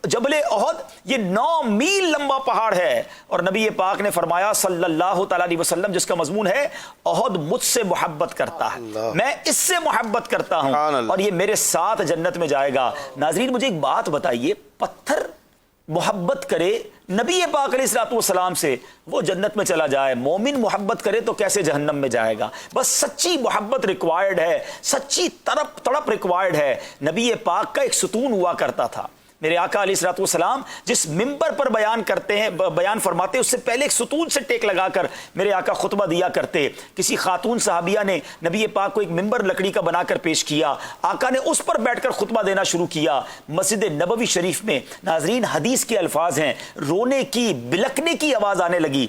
جبل احد یہ 9 میل لمبا پہاڑ ہے، اور نبی پاک نے فرمایا صلی اللہ تعالیٰ علیہ وسلم، جس کا مضمون ہے احد مجھ سے محبت کرتا ہے، میں اس سے محبت کرتا ہوں اور یہ میرے ساتھ جنت میں جائے گا. ناظرین مجھے ایک بات بتائیے، پتھر محبت کرے نبی پاک علیہ الصلوۃ والسلام سے، وہ جنت میں چلا جائے. مومن محبت کرے تو کیسے جہنم میں جائے گا؟ بس سچی محبت ریکوائرڈ ہے، سچی تڑپ ریکوائرڈ ہے. نبی پاک کا ایک ستون ہوا کرتا تھا. میرے آقا علیہ الصلوۃ والسلام جس ممبر پر بیان کرتے ہیں، بیان فرماتے ہیں، اس سے پہلے ایک ستون سے ٹیک لگا کر میرے آقا خطبہ دیا کرتے. کسی خاتون صحابیہ نے نبی پاک کو ایک ممبر لکڑی کا بنا کر پیش کیا، آقا نے اس پر بیٹھ کر خطبہ دینا شروع کیا. مسجد نبوی شریف میں ناظرین حدیث کے الفاظ ہیں، رونے کی بلکنے کی آواز آنے لگی.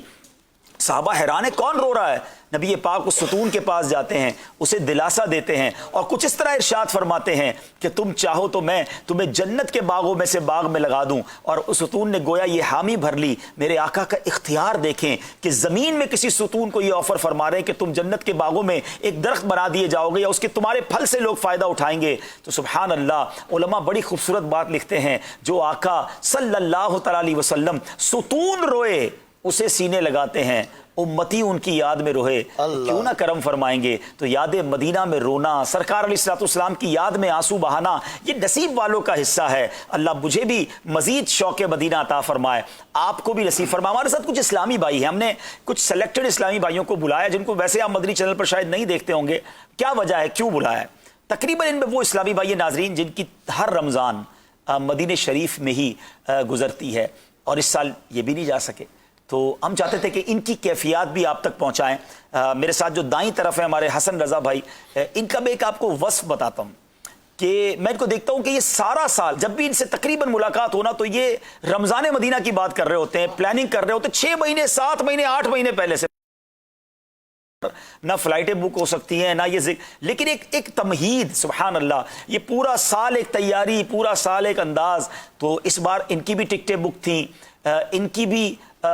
صحابہ حیران ہے کون رو رہا ہے؟ نبی پاک اس ستون کے پاس جاتے ہیں، اسے دلاسا دیتے ہیں اور کچھ اس طرح ارشاد فرماتے ہیں کہ تم چاہو تو میں تمہیں جنت کے باغوں میں سے باغ میں لگا دوں. اور اس ستون نے گویا یہ حامی بھر لی. میرے آقا کا اختیار دیکھیں کہ زمین میں کسی ستون کو یہ آفر فرما رہے ہیں کہ تم جنت کے باغوں میں ایک درخت بنا دیے جاؤ گے یا اس کے تمہارے پھل سے لوگ فائدہ اٹھائیں گے. تو سبحان اللہ، علماء بڑی خوبصورت بات لکھتے ہیں، جو آقا صلی اللہ تعالی علیہ وسلم ستون روئے اسے سینے لگاتے ہیں، امتی ان کی یاد میں روئے کیوں نہ کرم فرمائیں گے. تو یاد مدینہ میں رونا، سرکار علیہ الصلوۃ والسلام کی یاد میں آنسو بہانا، یہ نصیب والوں کا حصہ ہے. اللہ مجھے بھی مزید شوق مدینہ عطا فرمائے، آپ کو بھی نصیب فرمائے. ہمارے ساتھ کچھ اسلامی بھائی ہیں، ہم نے کچھ سلیکٹڈ اسلامی بھائیوں کو بلایا جن کو ویسے آپ مدنی چینل پر شاید نہیں دیکھتے ہوں گے. کیا وجہ ہے، کیوں بلایا ہے؟ تقریباً ان میں وہ اسلامی بھائی ناظرین جن کی ہر رمضان مدینہ شریف میں ہی گزرتی ہے، اور اس سال یہ بھی نہیں جا سکے. تو ہم چاہتے تھے کہ ان کی کیفیات بھی آپ تک پہنچائیں. میرے ساتھ جو دائیں طرف ہے ہمارے حسن رضا بھائی، ان کا بھی ایک آپ کو وصف بتاتا ہوں کہ میں ان کو دیکھتا ہوں کہ یہ سارا سال جب بھی ان سے تقریباً ملاقات ہونا تو یہ رمضان مدینہ کی بات کر رہے ہوتے ہیں، پلاننگ کر رہے ہوتے ہیں 6 مہینے 7 مہینے 8 مہینے پہلے سے. نہ فلائٹیں بک ہو سکتی ہیں نہ یہ لیکن ایک تمہید، سبحان اللہ، یہ پورا سال ایک تیاری، پورا سال ایک انداز. تو اس بار ان کی بھی ٹکٹیں بک تھیں، ان کی بھی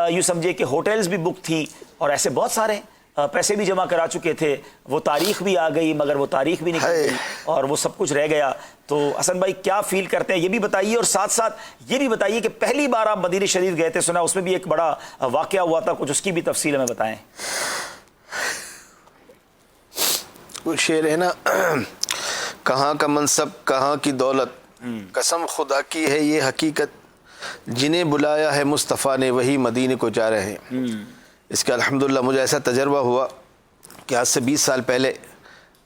یوں سمجھے کہ ہوٹلز بھی بک تھی، اور ایسے بہت سارے پیسے بھی جمع کرا چکے تھے. وہ تاریخ بھی آ گئی مگر وہ تاریخ بھی نکل گئی اور وہ سب کچھ رہ گیا. تو حسن بھائی کیا فیل کرتے ہیں یہ بھی بتائیے، اور ساتھ ساتھ یہ بھی بتائیے کہ پہلی بار آپ مدینہ شریف گئے تھے، سنا اس میں بھی ایک بڑا واقعہ ہوا تھا، کچھ اس کی بھی تفصیل ہمیں بتائیں. وہ شعر ہے نا، کہاں کا منصب کہاں کی دولت، قسم خدا کی ہے یہ حقیقت، جنہیں بلایا ہے مصطفیٰ نے وہی مدینے کو جا رہے ہیں. اس کا الحمدللہ مجھے ایسا تجربہ ہوا کہ آج سے 20 سال پہلے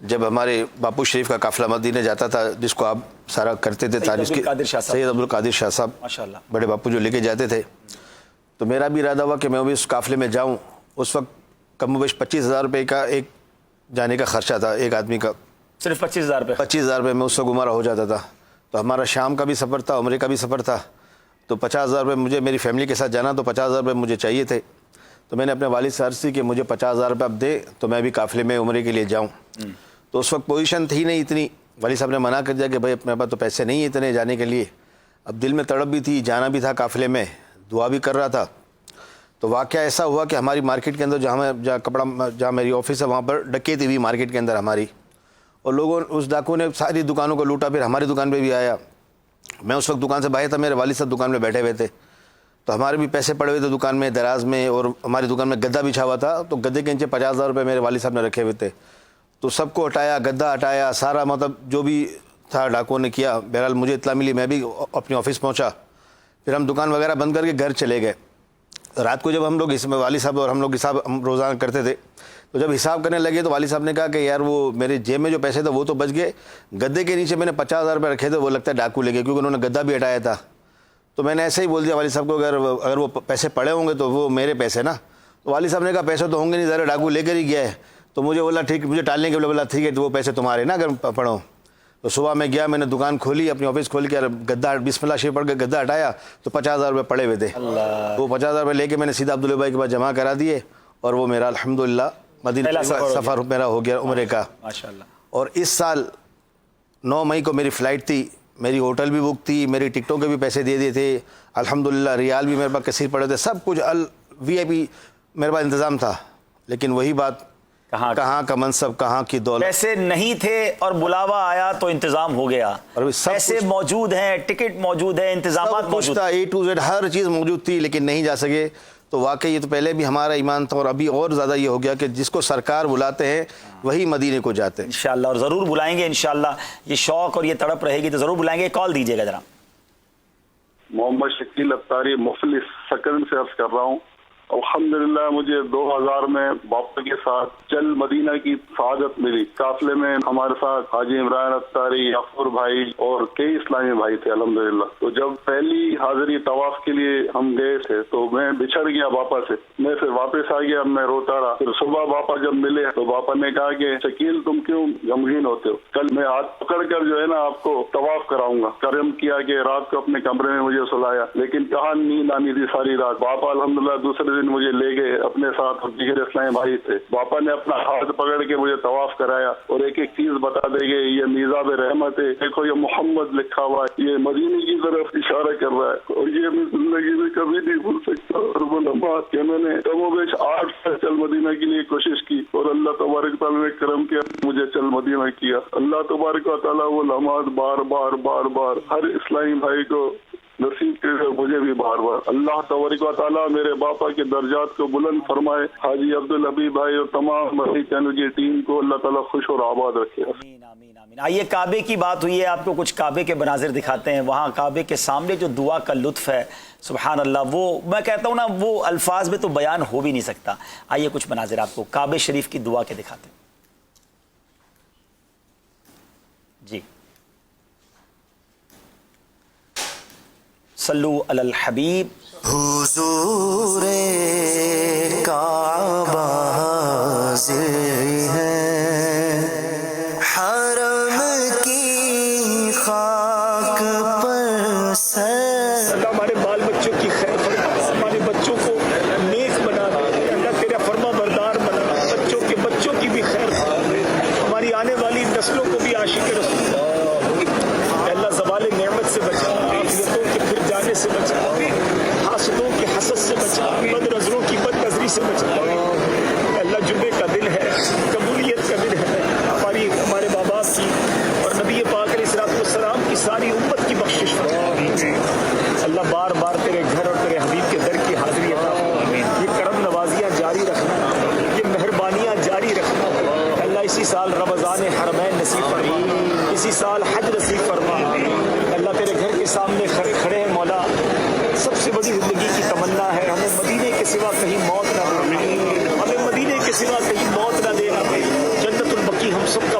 جب ہمارے باپو شریف کا قافلہ مدینے جاتا تھا، جس کو آپ سارا کرتے تھے تاریخ کی، سید عبدالقادر شاہ صاحب ماشاءاللہ بڑے باپو جو لے کے جاتے تھے، تو میرا بھی ارادہ ہوا کہ میں بھی اس قافلے میں جاؤں. اس وقت کم و بیش 25,000 روپے کا ایک جانے کا خرچہ تھا ایک آدمی کا. صرف 25,000 روپے. 25,000 روپے میں اس وقت عمرہ ہو جاتا تھا. تو ہمارا شام کا بھی سفر تھا، عمرے کا بھی سفر تھا. تو 50,000 روپے مجھے میری فیملی کے ساتھ جانا، تو 50,000 روپے مجھے چاہیے تھے. تو میں نے اپنے والد سے عرض کی کہ مجھے 50,000 روپے اب دے تو میں بھی قافلے میں عمرے کے لیے جاؤں. تو اس وقت پوزیشن تھی نہیں اتنی. والد صاحب نے منع کر دیا کہ بھائی اپنے پاس تو پیسے نہیں ہیں اتنے جانے کے لیے. اب دل میں تڑپ بھی تھی، جانا بھی تھا قافلے میں، دعا بھی کر رہا تھا. تو واقعہ ایسا ہوا کہ ہماری مارکیٹ کے اندر جہاں میری آفس ہے وہاں پر ڈکیتی ہوئی مارکیٹ کے اندر ہماری، اور لوگوں اس ڈاکو نے ساری دکانوں کو لوٹا. پھر ہماری دکان پہ بھی آیا. میں اس وقت دکان سے باہر تھا، میرے والد صاحب دکان میں بیٹھے ہوئے تھے. تو ہمارے بھی پیسے پڑے ہوئے تھے دکان میں دراز میں، اور ہماری دکان میں گدا بچھا ہوا تھا. تو گدے کے نیچے 50,000 روپے میرے والد صاحب نے رکھے ہوئے تھے. تو سب کو ہٹایا، گدا ہٹایا، سارا مطلب جو بھی تھا ڈاکو نے کیا. بہرحال مجھے اطلاع ملی، میں بھی اپنے آفس پہنچا. پھر ہم دکان وغیرہ بند کر کے گھر چلے گئے. رات کو جب ہم لوگ اس میں والد صاحب اور ہم لوگ حساب روزانہ کرتے تھے، تو جب حساب کرنے لگے تو والد صاحب نے کہا کہ یار وہ میرے جیب میں جو پیسے تھے وہ تو بچ گئے، گدے کے نیچے میں نے 50,000 روپے رکھے تھے وہ لگتا ہے ڈاکو لے گئے، کیونکہ انہوں نے گدا بھی ہٹایا تھا. تو میں نے ایسے ہی بول دیا والد صاحب کو اگر وہ پیسے پڑے ہوں گے تو وہ میرے پیسے نا. تو والد صاحب نے کہا پیسے تو ہوں گے نہیں، ذرا ڈاکو لے کر ہی گیا ہے. تو مجھے بولا ٹھیک، مجھے ٹالنے کے بولا ٹھیک ہے تو وہ پیسے تمہارے نا اگر پڑھو. تو صبح میں گیا، میں نے دکان کھولی، اپنی آفس کھول کے گدا بسم اللہ شریف پڑھ کے گدا ہٹایا تو 50,000 روپے پڑے ہوئے تھے. وہ 50,000 روپے لے کے میں نے سیدھا عبداللہ بھائی کے پاس جمع کرا دیے، اور وہ میرا الحمدللہ مدینہ سفر میرا ہو گیا عمرے کا. ماشاءاللہ. اور اس سال 9 مئی کو میری فلائٹ تھی، میری ہوٹل بھی بک تھی، میری ٹکٹوں کے بھی پیسے دے دیے تھے الحمدللہ. ریال بھی میرے پاس کثیر پڑے تھے، سب کچھ VIP میرے پاس انتظام تھا. لیکن وہی بات، کہاں کا منصب، کہاں کی دولت. پیسے نہیں تھے اور بلاوا آیا تو انتظام ہو گیا. پیسے موجود ہیں، ٹکٹ موجود ہے، انتظامات موجود تھا، A to Z ہر چیز موجود تھی، لیکن نہیں جا سکے. تو واقعی یہ تو پہلے بھی ہمارا ایمان تھا، اور ابھی اور زیادہ یہ ہو گیا کہ جس کو سرکار بلاتے ہیں وہی مدینے کو جاتے ہیں. انشاءاللہ، اور ضرور بلائیں گے انشاءاللہ. یہ شوق اور یہ تڑپ رہے گی تو ضرور بلائیں گے. کال دیجیے گا ذرا. محمد شکیل اتاری مفلس سکن سے عرض کر رہا ہوں. الحمدللہ مجھے 2000 میں باپا کے ساتھ چل مدینہ کی سعادت ملی. قافلے میں ہمارے ساتھ حاجی عمران اتاری، یافور بھائی اور کئی اسلامی بھائی تھے الحمدللہ. تو جب پہلی حاضری طواف کے لیے ہم گئے تھے تو میں بچھڑ گیا باپا سے. میں پھر واپس آ گیا، میں روتا رہا. پھر صبح باپا جب ملے تو باپا نے کہا کہ شکیل تم کیوں غمگین ہوتے ہو، کل میں ہاتھ پکڑ کر جو ہے نا آپ کو طواف کراؤں گا. کرم کیا کہ رات کو اپنے کمرے میں مجھے سلایا، لیکن کہاں نیند آنی تھی ساری رات. باپا الحمدللہ دوسرے دن مجھے لے گئے اپنے ساتھ، اور دیگر اسلامی بھائی تھے. باپا نے اپنا ہاتھ پکڑ کے مجھے طواف کرایا اور ایک ایک چیز بتا دے گے یہ میزاب رحمت ہے، دیکھو یہ محمد لکھا ہوا ہے، یہ مدینے کی طرف اشارہ کر رہا ہے. اور یہ میں زندگی میں کبھی نہیں بھول سکتا. اور وہ لمحات کہ میں نے کم و بیش 8 سال چل مدینہ کے لیے کوشش کی، اور اللہ تبارک تعالیٰ نے کرم کیا، مجھے چل مدینہ کیا. اللہ تبارک و تعالیٰ وہ لمحات بار بار بار بار ہر اسلامی بھائی کو نصیب کرے، مجھے بھی بار بار. اللہ تبارک و تعالیٰ میرے باپا کے درجات کو بلند فرمائے. حاجی عبدالحبیب بھائی اور تمام مدنی چینل کی ٹیم کو اللہ تعالیٰ خوش اور آباد رکھے. آمین آمین آمین. آئیے کعبے کی بات ہوئی ہے، آپ کو کچھ کعبے کے مناظر دکھاتے ہیں. وہاں کعبے کے سامنے جو دعا کا لطف ہے سبحان اللہ، وہ میں کہتا ہوں نا وہ الفاظ میں تو بیان ہو بھی نہیں سکتا. آئیے کچھ مناظر آپ کو کعبے شریف کی دعا کے دکھاتے ہیں. جی صلو علی الحبیب. حضور کعبہ حاضر ہے، حرم کی خاک پر سر. اللہ ہمارے بال بچوں کی خیر فرما، ہمارے بچوں کو نیک بنا دے. اللہ تیرا فرما بردار بنا، بچوں کے بچوں کی بھی خیر فرما، ہماری آنے والی نسلوں کو بھی عاشق رسول اللہ زوال نعمت سے بچا، عافیتوں کے پھر جانے سے بچا، حاسدوں کی حسد سے بچا، بد نظروں کی بد نظری سے بچا. اللہ جمعے کا دن ہے، قبولیت کا دن ہے. ہمارے ماں باپ کی اور نبی پاک علیہ الصلوۃ والسلام کی ساری امت کی بخشش فرما. اللہ بار بار تیرے گھر اور تیرے حبیب کے در کی حاضری عطا فرما. یہ کرم نوازیاں جاری رکھنا، یہ مہربانیاں جاری رکھنا. اللہ اسی سال رمضان حرمین نصیب فرما، اسی سال حج نصیب فرما. اللہ تیرے گھر کے سامنے کھڑے ہیں مولا، سب سے بڑی زندگی کی تمنا ہے ہمیں مدینے کے سوا کہیں موت نہ دینا، ہمیں مدینے کے سوا کہیں موت نہ دینا. جنت البقیع ہم سب کا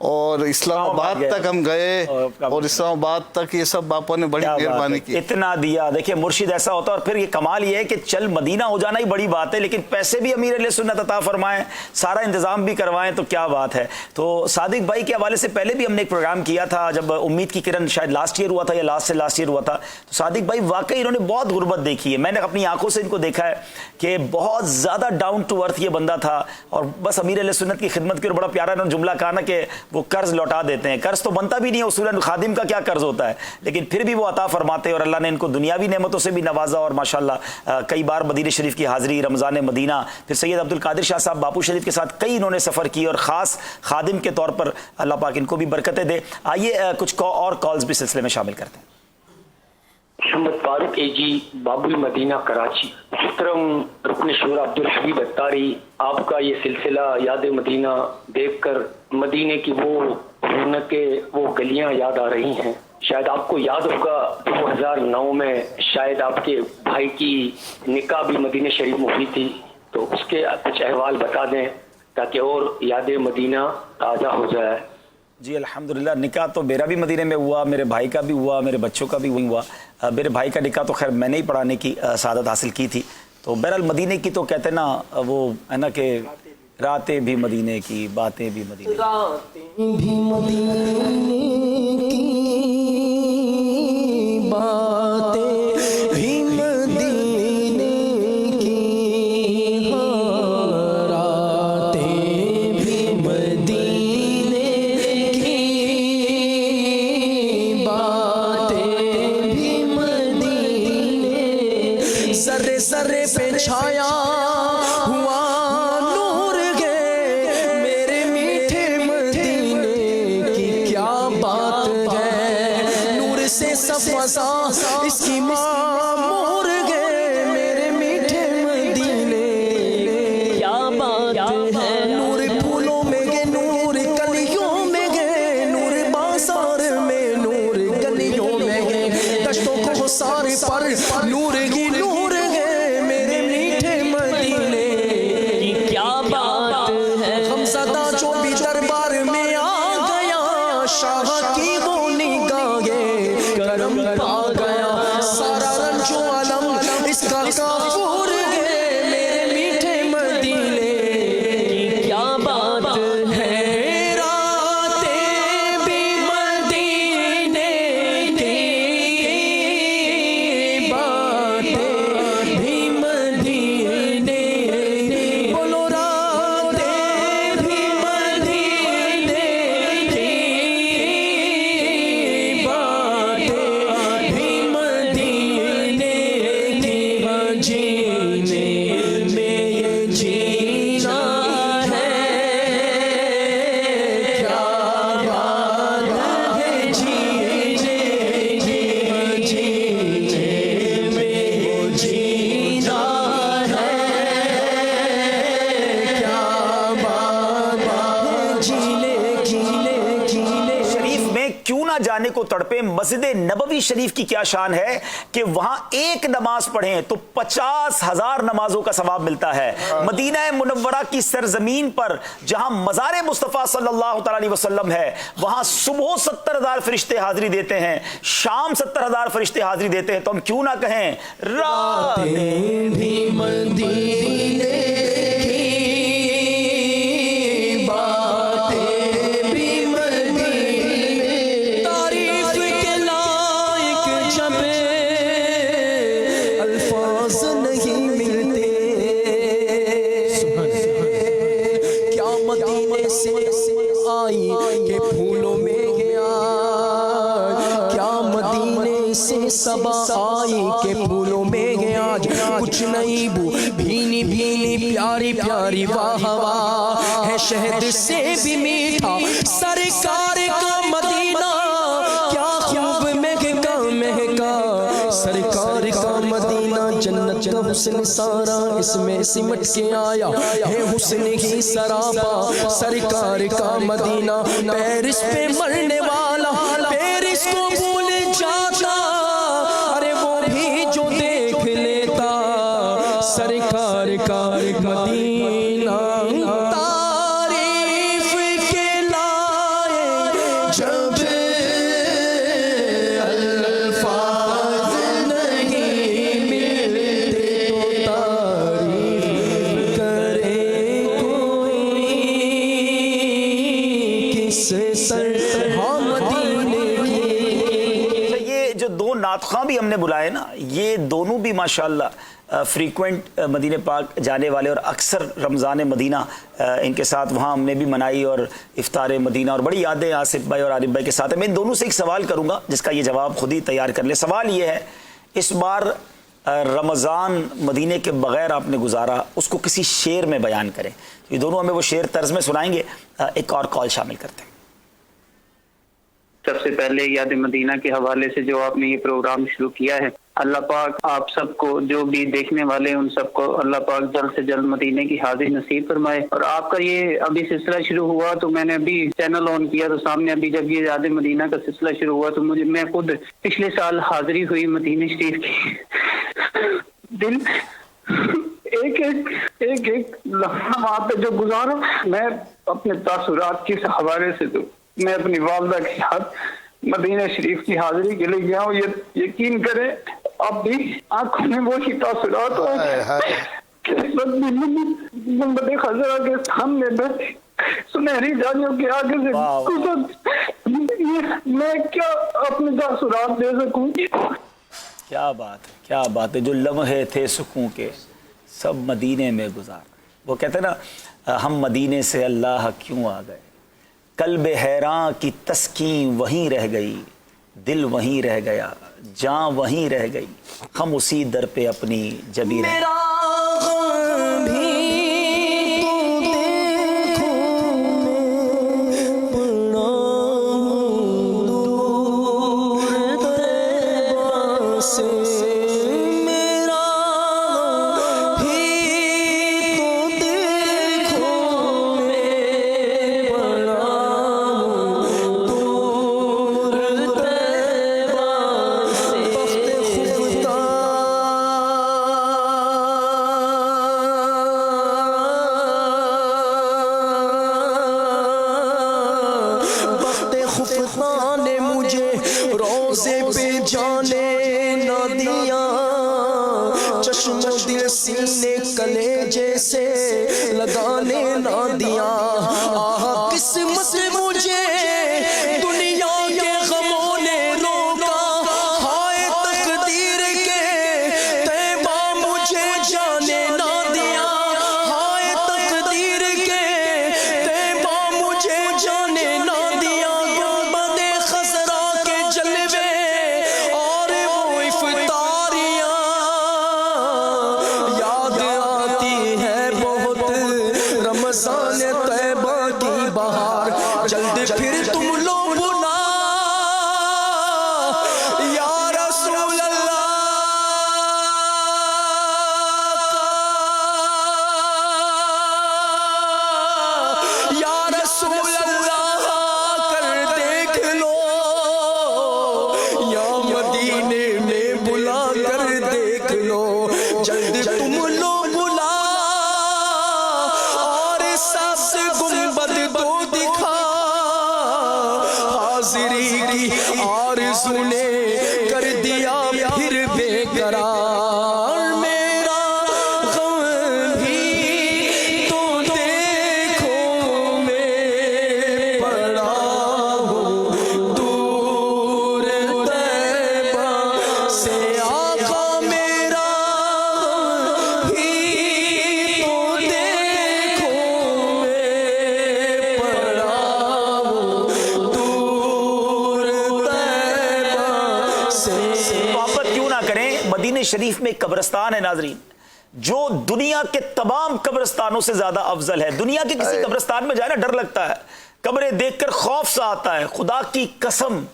اور اسلام آباد تک ہم گئے اور اسلام آباد تک یہ سب باپا نے بڑی مہربانی کی. اتنا دیا. دیکھیں مرشد ایسا ہوتا ہے. اور پھر یہ کمال یہ ہے کہ چل مدینہ ہو جانا ہی بڑی بات ہے, لیکن پیسے بھی امیر علیہ سنت عطا فرمائیں, سارا انتظام بھی کروائیں, تو کیا بات ہے. تو صادق بھائی کے حوالے سے پہلے بھی ہم نے ایک پروگرام کیا تھا جب امید کی کرن شاید لاسٹ ایئر ہوا تھا یا لاسٹ ایئر ہوا تھا. تو صادق بھائی واقعی انہوں نے بہت غربت دیکھی ہے. میں نے اپنی آنکھوں سے ان کو دیکھا ہے کہ بہت زیادہ ڈاؤن ٹو ارتھ یہ بندہ تھا, اور بس امیر علیہ سنت کی خدمت کی. اور بڑا پیارا انہوں نے جملہ کہا نا کہ وہ قرض لوٹا دیتے ہیں. قرض تو بنتا بھی نہیں ہے, اصولاً خادم کا کیا قرض ہوتا ہے, لیکن پھر بھی وہ عطا فرماتے. اور اللہ نے ان کو دنیاوی نعمتوں سے بھی نوازا, اور ماشاءاللہ کئی بار مدینہ شریف کی حاضری, رمضان مدینہ, پھر سید عبد القادر شاہ صاحب باپو شریف کے ساتھ کئی انہوں نے سفر کی, اور خاص خادم کے طور پر اللہ پاک ان کو بھی برکتیں دے. آئیے کچھ اور کالز بھی سلسلے میں شامل کرتے ہیں. محمد فاروق اے جی, باب المدینہ کراچی. محترم رکن شورا عبد الحبیب اتاری, آپ کا یہ سلسلہ یاد مدینہ دیکھ کر مدینے کی وہ رونقیں, وہ گلیاں یاد آ رہی ہیں. شاید آپ کو یاد ہوگا 2009 میں شاید آپ کے بھائی کی نکاح بھی مدینہ شریف میں ہوئی تھی, تو اس کے کچھ احوال بتا دیں تاکہ اور یاد مدینہ تازہ ہو جائے. جی الحمدللہ, نکاح تو میرا بھی مدینے میں ہوا, میرے بھائی کا بھی ہوا, میرے بچوں کا بھی ہوا. میرے بھائی کا نکاح تو خیر میں نے ہی پڑھانے کی سعادت حاصل کی تھی. تو بہرحال مدینے کی تو کہتے ہیں نا وہ ہے نا کہ راتیں بھی مدینے کی, باتیں بھی مدینے کی, راتیں بھی مدینے کی, باتیں بھی مدینے کی, ہاں راتیں بھی مدینے کی, باتیں بھی مدینے. ذرے ذرے پہ چھایا ہوا نور گے میرے میٹھے مدینے کی, کیا بات ہے. نور سے سب فضا اس کی معمور گے میرے میٹھے مدینے, کیا بات ہے. نور پھولوں میں گے, نور کلیوں میں گے, نور بازار میں, نور گلیوں میں گے, دشتوں کو سارے پر نور کی نور گے میرے میٹھے مدینے کی, کیا بات ہے. غمزدہ جو بھی دربار میں آ گیا, شاہ کی وہ نگاہیں کرم پا گیا, سارا رنج و علم اس کا کافور گے میرے میٹھے مدینے کی, کیا بات ہے. راتیں بھی مدینے کی, باتیں بھی مدینے کی, بولو راتیں بھی مدینے کی, باتیں بھی مدینے کی, ہاں جینے میں یہ جینا ہے, کیا بات ہے. جینے کی, ہاں جینے میں یہ جینا ہے, کیا بات ہے. جینے جینے شریف میں کیوں نہ جانے کو تڑپے. مسجد نبوی شریف کی کیا شان ہے کہ وہاں ایک نماز پڑھیں تو 50,000 نمازوں کا ثواب ملتا ہے. مدینہ منورہ کی سرزمین پر جہاں مزار مصطفیٰ صلی اللہ تعالی علیہ وسلم ہے, وہاں صبح 70,000 فرشتے حاضری دیتے ہیں, شام 70,000 فرشتے حاضری دیتے ہیں. تو ہم کیوں نہ کہیں راتیں بھی مدینے کی, باتیں بھی مدینے. تعریف کے لائق جب الفاظ نہیں ملتے, کیا مدینے سے آئی کہ پھولوں میں گیا, کیا مدینے سے صبا آئی کہ پھولوں میں گیا. کچھ نہیں بو بھینی بھینی پیاری پیاری واہ واہ ہے, شہد سے بھی میٹھا سرکار کا مدینہ, کیا خوب مہکا مہکا سرکار کا مدینہ. جنت کا حسن سارا اس میں سمٹ کے آیا ہے, حسن ہی سراپا سرکار کا مدینہ. پیرس پہ مرنے والا پیرس کو بھول جاتا, ارے وہ بھی جو دیکھ لیتا سرکار کا مدینہ. تعریف کے لائق نعت خواں بھی ہم نے بلائے نا، یہ دونوں بھی ماشاءاللہ فریکوینٹ مدینہ پاک جانے والے، اور اکثر رمضان مدینہ ان کے ساتھ وہاں ہم نے بھی منائی، اور افطار مدینہ، اور بڑی یادیں آصف بھائی اور عارف بھائی کے ساتھ ہیں۔ میں ان دونوں سے ایک سوال کروں گا جس کا یہ جواب خود ہی تیار کر لیں۔ سوال یہ ہے، اس بار رمضان مدینے کے بغیر آپ نے گزارا، اس کو کسی شعر میں بیان کریں۔ یہ دونوں ہمیں وہ شعر طرز میں سنائیں گے۔ ایک اور کال شامل کرتے ہیں۔ سب سے پہلے یاد مدینہ کے حوالے سے جو آپ نے یہ پروگرام شروع کیا ہے، اللہ پاک آپ سب کو، جو بھی دیکھنے والے ان سب کو اللہ پاک جلد سے جلد مدینے کی حاضری نصیب فرمائے۔ اور آپ کا یہ ابھی سلسلہ شروع ہوا تو میں نے ابھی چینل آن کیا تو سامنے ابھی جب یہ یاد مدینہ کا سلسلہ شروع ہوا تو میں خود پچھلے سال حاضری ہوئی مدینہ شریف کی، دل ایک لمحہ وہاں پہ جو گزارا، میں اپنے تاثرات کے حوالے سے تو میں اپنی والدہ کے ساتھ مدینہ شریف کی حاضری کے لیے گیا ہوں۔ یہ یقین کریں اب بھی آنکھوں میں وہی تاثرات گنبد خضرا کے سامنے بیٹھے سنہری جالیوں کے آگے سے گزر، میں کیا اپنے تاثرات دے سکوں؟ کیا بات ہے، کیا بات ہے، جو لمحے تھے سکون کے سب مدینے میں گزار۔ وہ کہتے ہیں نا، ہم مدینے سے اللہ کیوں آ گئے، قلب حیراں کی تسکین وہیں رہ گئی، دل وہیں رہ گیا، جان وہیں رہ گئی، ہم اسی در پہ اپنی جبی رہ گئے۔ سینے کلیجے سے لگانے نہ دیا، قسمت مجھے دنیا کے غموں نے روکا، ہائے تقدیر کے تیبہ مجھے جانے نہ دیا، ہائے تقدیر کے تیبہ مجھے جانے نہ دیا، گنبد خضرا کے جلوے اور وہ افطاریاں یاد آتی ہے بہت، رمضان طیبہ کی بہار جلد پھر تم لوگ بنا یا رسول اللہ یا رسول اللہ کر دیکھ لو، یا مدینے میں بلا کر دیکھ لو، جلد تم لوگ بلا اور سب گنبد دو دکھا، حاضری کی آرزو نے کر دیا پھر بے قرار، میرا غم بھی تو دیکھو میں پڑا ہوں دور طیبہ سے، آقا میرا غم بھی تو دیکھو میں پڑا ہوں دور طیبہ سے۔ محبت کیوں نہ کریں، مدینہ شریف میں ایک قبرستان ہے ناظرین جو دنیا کے تمام قبرستانوں سے زیادہ افضل ہے۔ دنیا کے کسی قبرستان میں جائے نا ڈر لگتا ہے، قبریں دیکھ کر خوف سا آتا ہے، خدا کی قسم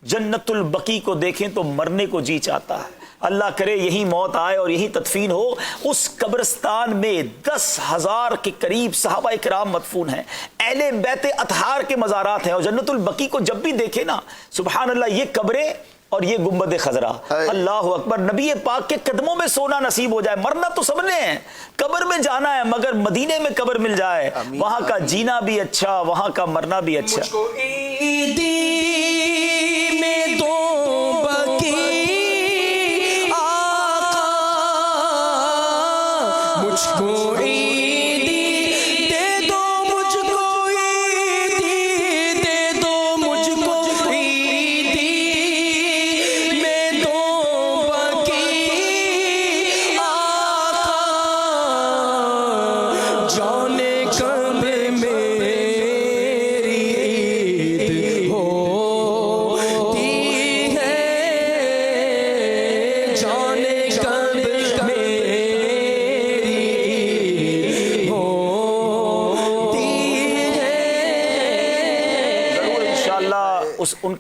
جنت البقیع کو دیکھیں تو مرنے کو جی چاہتا ہے۔ اللہ کرے یہی موت آئے اور یہی تدفین ہو۔ اس قبرستان میں 10,000 کے قریب صحابہ کرام مدفون ہیں، اہل بیت اطہار کے مزارات ہیں، اور جنت البقیع کو جب بھی دیکھے نا سبحان اللہ، یہ قبریں اور یہ گنبد خضرا، اللہ اکبر، نبی پاک کے قدموں میں سونا نصیب ہو جائے۔ مرنا تو سب نے ہے، قبر میں جانا ہے، مگر مدینے میں قبر مل جائے، وہاں کا جینا بھی اچھا، وہاں کا مرنا بھی اچھا۔ عیدی میں دو بقیع آقا، مجھ کو عیدی دے دو، مجھ کو عیدی دے دو، مجھ کو عیدی میں دو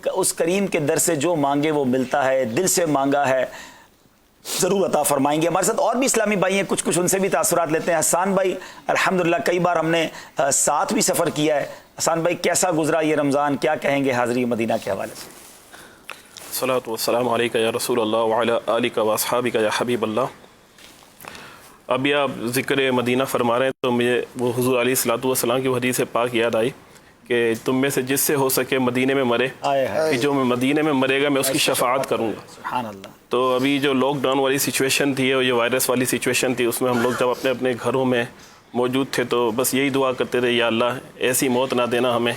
اس کریم کے در سے جو مانگے وہ ملتا ہے، دل سے مانگا ہے ضرور عطا فرمائیں گے۔ ہمارے ساتھ اور بھی اسلامی بھائی ہیں، کچھ ان سے بھی تاثرات لیتے ہیں۔ حسان بھائی الحمدللہ کئی بار ہم نے ساتھ بھی سفر کیا ہے۔ حسان بھائی کیسا گزرا یہ رمضان، کیا کہیں گے حاضری مدینہ کے حوالے سے؟ الصلاۃ والسلام علیکہ یا رسول اللہ وعلی آلکہ واصحابکہ یا حبیب اللہ۔ ابھی آپ ذکر مدینہ فرما رہے ہیں تو مجھے وہ حضور علیہ الصلاۃ والسلام کی حدیث پاک یاد آئی کہ تم میں سے جس سے ہو سکے مدینے میں مرے، کہ جو مدینے میں مرے گا میں اس کی شفاعت کروں گا۔ سبحان اللہ۔ تو ابھی جو لاک ڈاؤن والی سچویشن تھی اور یہ وائرس والی سچویشن تھی، اس میں ہم لوگ جب اپنے اپنے گھروں میں موجود تھے تو بس یہی دعا کرتے تھے، یا اللہ ایسی موت نہ دینا ہمیں،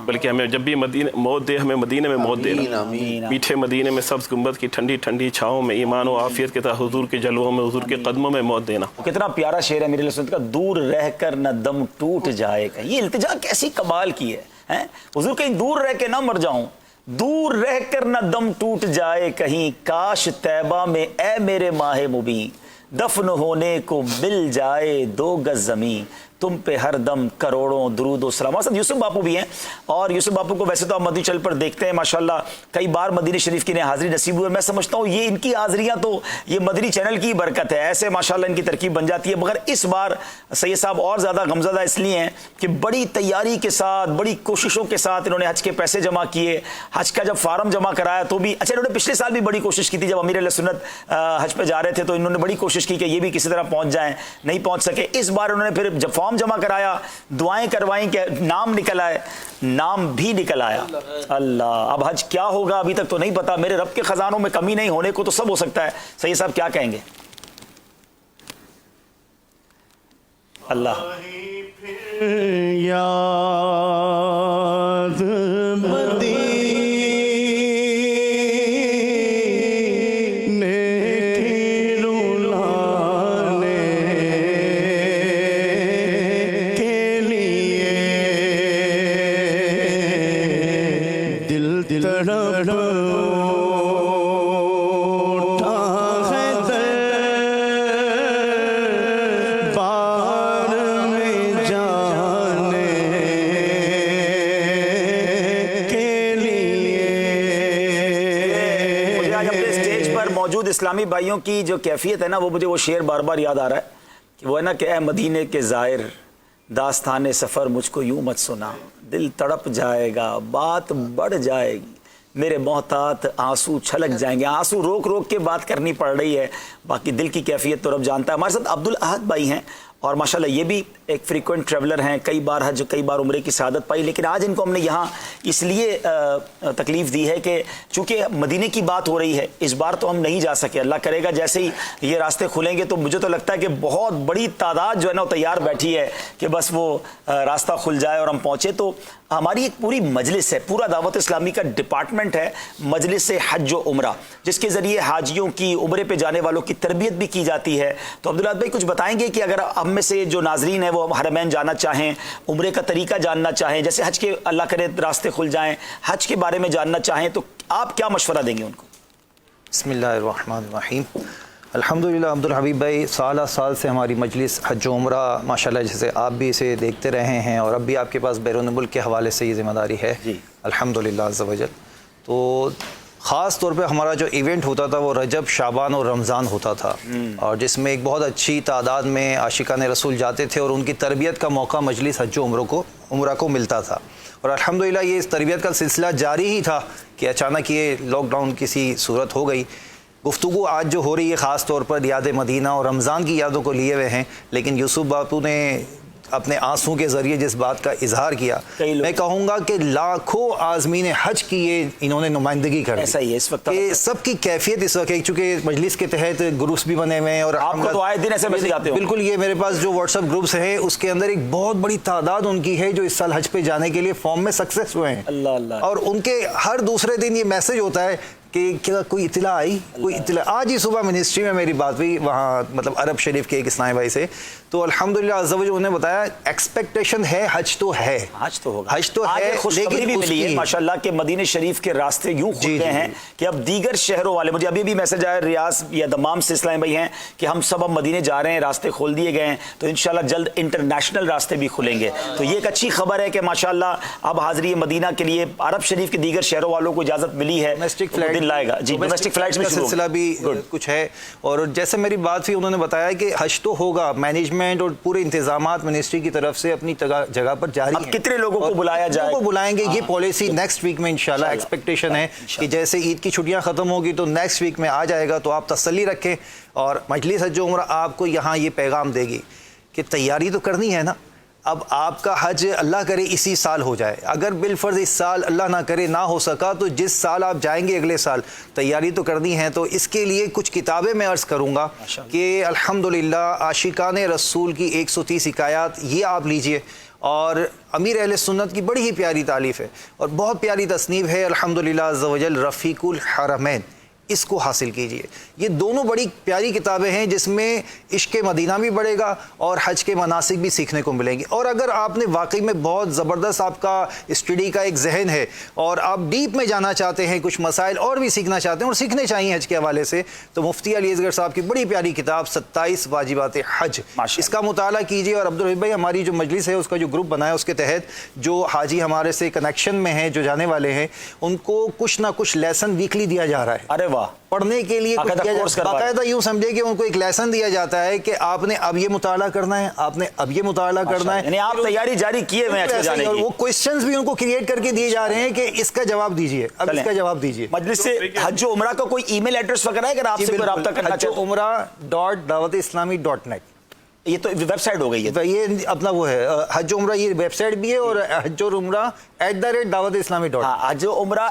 بلکہ ہمیں جب بھی موت دے ہمیں مدینے میں موت دینا، میٹھے مدینے میں سبز گنبد کی ٹھنڈی ٹھنڈی چھاؤں میں ایمان و عافیت کے ساتھ حضور کے جلووں میں حضور کے قدموں میں موت دینا۔ کتنا پیارا شعر ہے میرے سنت کا، دور رہ کر نہ دم ٹوٹ جائے گا۔ یہ التجا کیسی کمال کی ہے، حضور کہیں دور رہ کے نہ مر جاؤں، دور رہ کر نہ دم ٹوٹ جائے کہیں، کاش طیبہ میں اے میرے ماہ مبین، دفن ہونے کو مل جائے 2 گز زمین، تم پہ ہر دم کروڑوں درود و سلام۔ ہمارے ساتھ یوسف باپو بھی ہیں، اور یوسف باپو کو ویسے تو آپ مدنی چینل پر دیکھتے ہیں ماشاءاللہ، کئی بار مدینہ شریف کی حاضری نصیب ہوئے۔ میں سمجھتا ہوں یہ ان کی حاضریاں تو یہ مدنی چینل کی برکت ہے، ایسے ماشاءاللہ ان کی ترکیب بن جاتی ہے۔ مگر اس بار سید صاحب اور زیادہ غمزدہ اس لیے ہیں کہ بڑی تیاری کے ساتھ، بڑی کوششوں کے ساتھ انہوں نے حج کے پیسے جمع کیے، حج کا جب فارم جمع کرایا تو بھی اچھا، انہوں نے پچھلے سال بھی بڑی کوشش کی تھی، جب امیر اہل سنت حج پہ جا رہے تھے تو انہوں نے بڑی کوشش کی کہ یہ بھی کسی طرح پہنچ جائیں، نہیں پہنچ سکے۔ اس بار انہوں نے پھر جب فارم جمع کرایا، دعائیں کروائیں کہ نام نکل آئے، نام بھی نکل آیا۔ اللہ، اب حج کیا ہوگا ابھی تک تو نہیں پتا، میرے رب کے خزانوں میں کمی نہیں، ہونے کو تو سب ہو سکتا ہے۔ سید صاحب کیا کہیں گے؟ اللہ یاد اسلامی بھائیوں کی جو کیفیت ہے نا، وہ مجھے وہ شعر بار بار یاد آ رہا ہے کہ وہ ہے نا کہ اے مدینے کے زائر، داستان سفر مجھ کو یوں مت سنا، دل تڑپ جائے گا، بات بڑھ جائے گی، میرے محتاط آنسو چھلک جائیں گے۔ آنسو روک روک کے بات کرنی پڑ رہی ہے، باقی دل کی کیفیت تو رب جانتا ہے۔ ہمارے ساتھ عبدالاحد بھائی ہیں، اور ماشاءاللہ یہ بھی ایک فریکوینٹ ٹریولر ہیں، کئی بار حج کئی بار عمرے کی سعادت پائی، لیکن آج ان کو ہم نے یہاں اس لیے تکلیف دی ہے کہ چونکہ مدینے کی بات ہو رہی ہے، اس بار تو ہم نہیں جا سکے۔ اللہ کرے گا جیسے ہی یہ راستے کھلیں گے تو مجھے تو لگتا ہے کہ بہت بڑی تعداد جو ہے نا وہ تیار بیٹھی ہے کہ بس وہ راستہ کھل جائے اور ہم پہنچے۔ تو ہماری ایک پوری مجلس ہے، پورا دعوت اسلامی کا ڈپارٹمنٹ ہے مجلس حج و عمرہ، جس کے ذریعے حاجیوں کی، عمرے پہ جانے والوں کی تربیت بھی کی جاتی ہے۔ تو عبدالاحد بھائی کچھ بتائیں گے کہ اگر ہم میں سے جو ناظرین ہیں وہ حرمین جانا چاہیں، عمرے کا طریقہ جاننا چاہیں، جیسے حج کے اللہ کرے راستے کھل جائیں، حج کے بارے میں جاننا چاہیں، تو آپ کیا مشورہ دیں گے ان کو؟ بسم اللہ الرحمن الرحیم۔ الحمدللہ عبدالحبیب بھائی، سالہ سال سے ہماری مجلس حج و عمرہ ماشاءاللہ جیسے آپ بھی اسے دیکھتے رہے ہیں، اور اب بھی آپ کے پاس بیرون ملک کے حوالے سے یہ ذمہ داری ہے الحمدللہ عز و جل۔ تو خاص طور پہ ہمارا جو ایونٹ ہوتا تھا وہ رجب، شعبان اور رمضان ہوتا تھا، اور جس میں ایک بہت اچھی تعداد میں عاشقان رسول جاتے تھے اور ان کی تربیت کا موقع مجلس حج و عمرہ کو ملتا تھا۔ اور الحمدللہ یہ اس تربیت کا سلسلہ جاری ہی تھا کہ اچانک یہ لاک ڈاؤن کسی صورت ہو گئی۔ گفتگو آج جو ہو رہی ہے خاص طور پر یاد مدینہ اور رمضان کی یادوں کو لیے ہوئے ہیں، لیکن یوسف باپو نے اپنے آنسوں کے ذریعے جس بات کا اظہار کیا، میں کہوں گا کہ لاکھوں عازمین حج کی یہ انہوں نے نمائندگی کر دی۔ ایسا ہی ہے اس وقت کہ سب کی کیفیت اس وقت، چونکہ مجلس کے تحت گروپس بھی بنے ہوئے ہیں، اور آپ کو تو آئے دن ایسے میسج آتے ہوں۔ بالکل، یہ میرے پاس جو واٹس ایپ گروپس ہیں اس کے اندر ایک بہت بڑی تعداد ان کی ہے جو اس سال حج پہ جانے کے لیے فارم میں سکسیس ہوئے ہیں۔ اللہ اللہ۔ اور ان کے ہر دوسرے دن یہ میسج ہوتا ہے کہ کیا کوئی اطلاع آئی، کوئی اطلاع۔ آج ہی صبح منسٹری میں میری بات ہوئی وہاں، مطلب عرب شریف کے ایک اسلامی بھائی سے، تو الحمدللہ عز و جل انہوں نے بتایا ایکسپیکٹیشن ہے، حج تو ہے، حج تو ہوگا، حج تو ہے، خوشخبری بھی ملی ہے ماشاءاللہ کہ مدینہ شریف کے راستے یوں کھل گئے ہیں کہ اب دیگر شہروں والے، مجھے ابھی بھی میسج آیا ریاض یا دمام سے اسلام بھائی ہیں کہ ہم سب اب مدینے جا رہے ہیں، راستے کھول دیے گئے ہیں، تو انشاءاللہ جلد انٹرنیشنل راستے بھی کھلیں گے. تو یہ ایک اچھی خبر ہے کہ ماشاءاللہ اب حاضری مدینہ کے لیے عرب شریف کے دیگر شہروں والوں کو اجازت ملی ہے، ڈومیسٹک فلائٹ دن لائے گا. جی ڈومیسٹک فلائٹس کا سلسلہ بھی کچھ ہے. اور جیسے میری بات تھی انہوں نے بتایا کہ حج تو ہوگا، مینجمنٹ اور پورے انتظامات منسٹری کی طرف سے اپنی جگہ پر جاری ہیں. اب کتنے لوگوں کو بلایا جائے، کو بلائیں گے، یہ پالیسی نیکسٹ ویک میں انشاءاللہ ایکسپیکٹیشن ہے کہ جیسے عید کی چھٹیاں ختم ہوگی تو نیکسٹ ویک میں آ جائے گا. تو آپ تسلی رکھیں اور مجلس حج و عمرہ آپ کو یہاں یہ پیغام دے گی کہ تیاری تو کرنی ہے نا. اب آپ کا حج اللہ کرے اسی سال ہو جائے، اگر بالفرض اس سال اللہ نہ کرے نہ ہو سکا تو جس سال آپ جائیں گے اگلے سال تیاری تو کرنی ہے. تو اس کے لیے کچھ کتابیں میں عرض کروں گا کہ الحمدللہ عاشقان رسول کی 130 حکایات یہ آپ لیجئے، اور امیر اہل سنت کی بڑی ہی پیاری تالیف ہے اور بہت پیاری تصنیف ہے الحمدللہ عز و جل رفیق الحرمین، اس کو حاصل کیجئے. یہ دونوں بڑی پیاری کتابیں ہیں جس میں عشق مدینہ بھی بڑھے گا اور حج کے مناسک بھی سیکھنے کو ملیں گے. اور اگر آپ نے واقعی میں بہت زبردست آپ کا اسٹڈی کا ایک ذہن ہے اور آپ ڈیپ میں جانا چاہتے ہیں، کچھ مسائل اور بھی سیکھنا چاہتے ہیں اور سیکھنے چاہیے حج کے حوالے سے، تو مفتی علی اصغر صاحب کی بڑی پیاری کتاب 27 واجبات حج، اس کا مطالعہ کیجئے. اور عبدالرحیم بھائی ہماری جو مجلس ہے اس کا جو گروپ بنا ہے اس کے تحت جو حاجی ہمارے سے کنیکشن میں ہیں جو جانے والے ہیں ان کو کچھ نہ کچھ لیسن ویکلی دیا جا رہا ہے. ارے واہ، پڑھنے کے لیے باقاعدہ یوں سمجھے کہ ان کو ایک لیسن دیا جاتا ہے کہ آپ نے اب یہ مطالعہ کرنا ہے، آپ نے اب یہ مطالعہ کرنا ہے، یعنی آپ تیاری جاری کیے ہوئے ہیں جانے کی. وہ کوسچنز بھی ان کو کریٹ کر کے دیے جا رہے ہیں کہ اس کا جواب دیجئے، اب اس کا جواب دیجئے. مجلس سے حج و عمرہ کا کوئی ای میل ایڈریس وغیرہ ہے اگر آپ سے کوئی رابطہ کرنا چاہتے ہیں؟ حجوعمرہ.dawat-islami.net یہ تو ویب سائٹ ہو گئی ہے، یہ اپنا وہ ہے حج عمرہ، یہ ویب سائٹ بھی ہے، اور حج عمرہ @dawat-islami.net حج عمرہ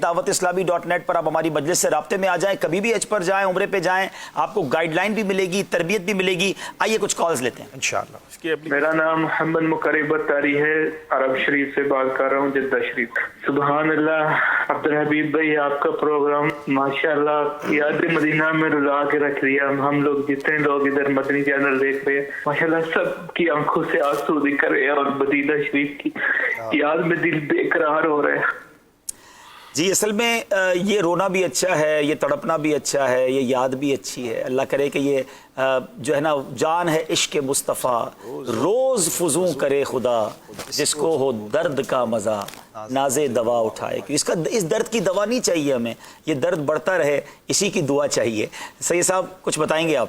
@dawat-islami.net پر آپ ہماری مجلس سے رابطے میں آ جائیں، کبھی بھی حج پر جائیں، عمرے پہ جائیں، آپ کو گائیڈ لائن بھی ملے گی، تربیت بھی ملے گی. آئیے کچھ کالز لیتے ہیں انشاءاللہ. میرا نام محمد مقرب بطاری ہے، عرب شریف سے بات کر رہا ہوں، جدہ شریف. سبحان اللہ عبدالحبیب بھائی، آپ کا پروگرام ماشاءاللہ یاد مدینہ میں رلا کے رکھ دیا. ہم لوگ جتنے لوگ ادھر مدنی چینل دیکھ رہے ہیں ماشاءاللہ سب کی آنکھوں سے آنسو دکھ رہے ہیں اور مدینہ شریف کی یاد میں دل بے قرار ہو رہا ہے. جی اصل میں یہ رونا بھی اچھا ہے، یہ تڑپنا بھی اچھا ہے، یہ یاد بھی اچھی ہے. اللہ کرے کہ یہ جو ہے نا جان ہے عشق مصطفیٰ، روز فزوں کرے خدا، جس کو ہو درد کا مزہ ناز دوا اٹھائے. اس درد کی دوا نہیں چاہیے ہمیں، یہ درد بڑھتا رہے اسی کی دعا چاہیے. سید صاحب کچھ بتائیں گے آپ؟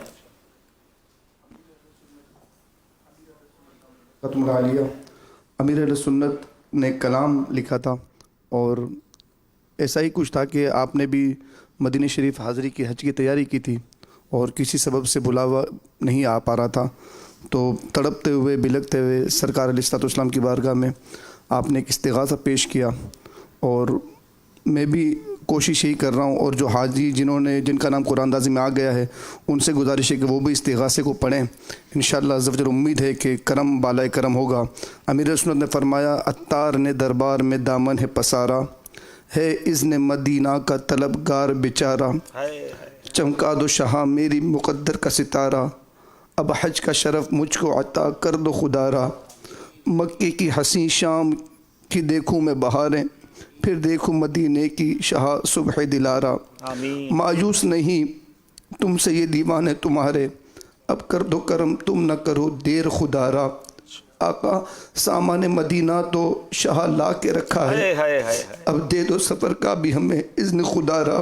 ختم عالیہ امیر اہل سنت نے کلام لکھا تھا اور ایسا ہی کچھ تھا کہ آپ نے بھی مدینہ شریف حاضری کی حج کی تیاری کی تھی اور کسی سبب سے بلاوا نہیں آ پا رہا تھا، تو تڑپتے ہوئے بلکتے ہوئے سرکار علیہ الصلوۃ والسلام کی بارگاہ میں آپ نے ایک استغاثہ پیش کیا. اور میں بھی کوشش یہی کر رہا ہوں اور جو حاجی جن کا نام قرآن اندازی میں آ گیا ہے ان سے گزارش ہے کہ وہ بھی استغاثے کو پڑھیں. انشاءاللہ عز و جل امید ہے کہ کرم بالائے کرم ہوگا. امیر سنت نے فرمایا عطار نے دربار میں دامن ہے پسارا، ہے اذن مدینہ کا طلبگار بیچارہ، چمکا دو شاہ میری مقدر کا ستارہ، اب حج کا شرف مجھ کو عطا کر دو خدارا، مکے کی حسین شام کی دیکھوں میں بہاریں، پھر دیکھوں مدینے کی شاہ صبح دلارا. مایوس نہیں تم سے یہ دیوانے تمہارے، اب کر دو کرم تم نہ کرو دیر خدارا. آقا سامان مدینہ تو شاہ لا کے رکھا ہے، اب دے دو سفر کا بھی ہمیں اذن خدارا.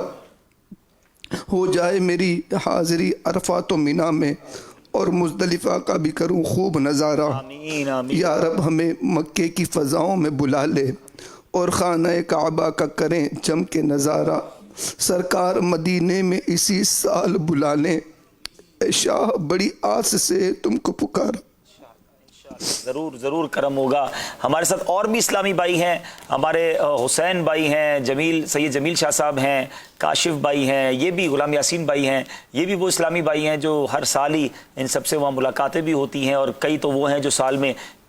ہو جائے میری حاضری عرفات و منی میں اور مزدلفہ کا بھی کروں خوب نظارہ. یا رب ہمیں مکے کی فضاؤں میں بلا لے اور خانہ کعبہ کا کریں جم کے نظارہ. سرکار مدینے میں اسی سال بلا لیں، اے شاہ بڑی آس سے تم کو پکارا. ضرور کرم ہوگا. ہمارے ساتھ اور بھی اسلامی بھائی ہیں، ہمارے حسین بھائی ہیں، سید جمیل شاہ صاحب ہیں، کاشف بھائی ہیں، یہ بھی غلام یاسین بھائی ہیں، یہ بھی وہ اسلامی بھائی ہیں جو ہر سال ہی ان سب سے وہاں ملاقاتیں بھی ہوتی ہیں، اور کئی تو وہ ہیں جو سال میں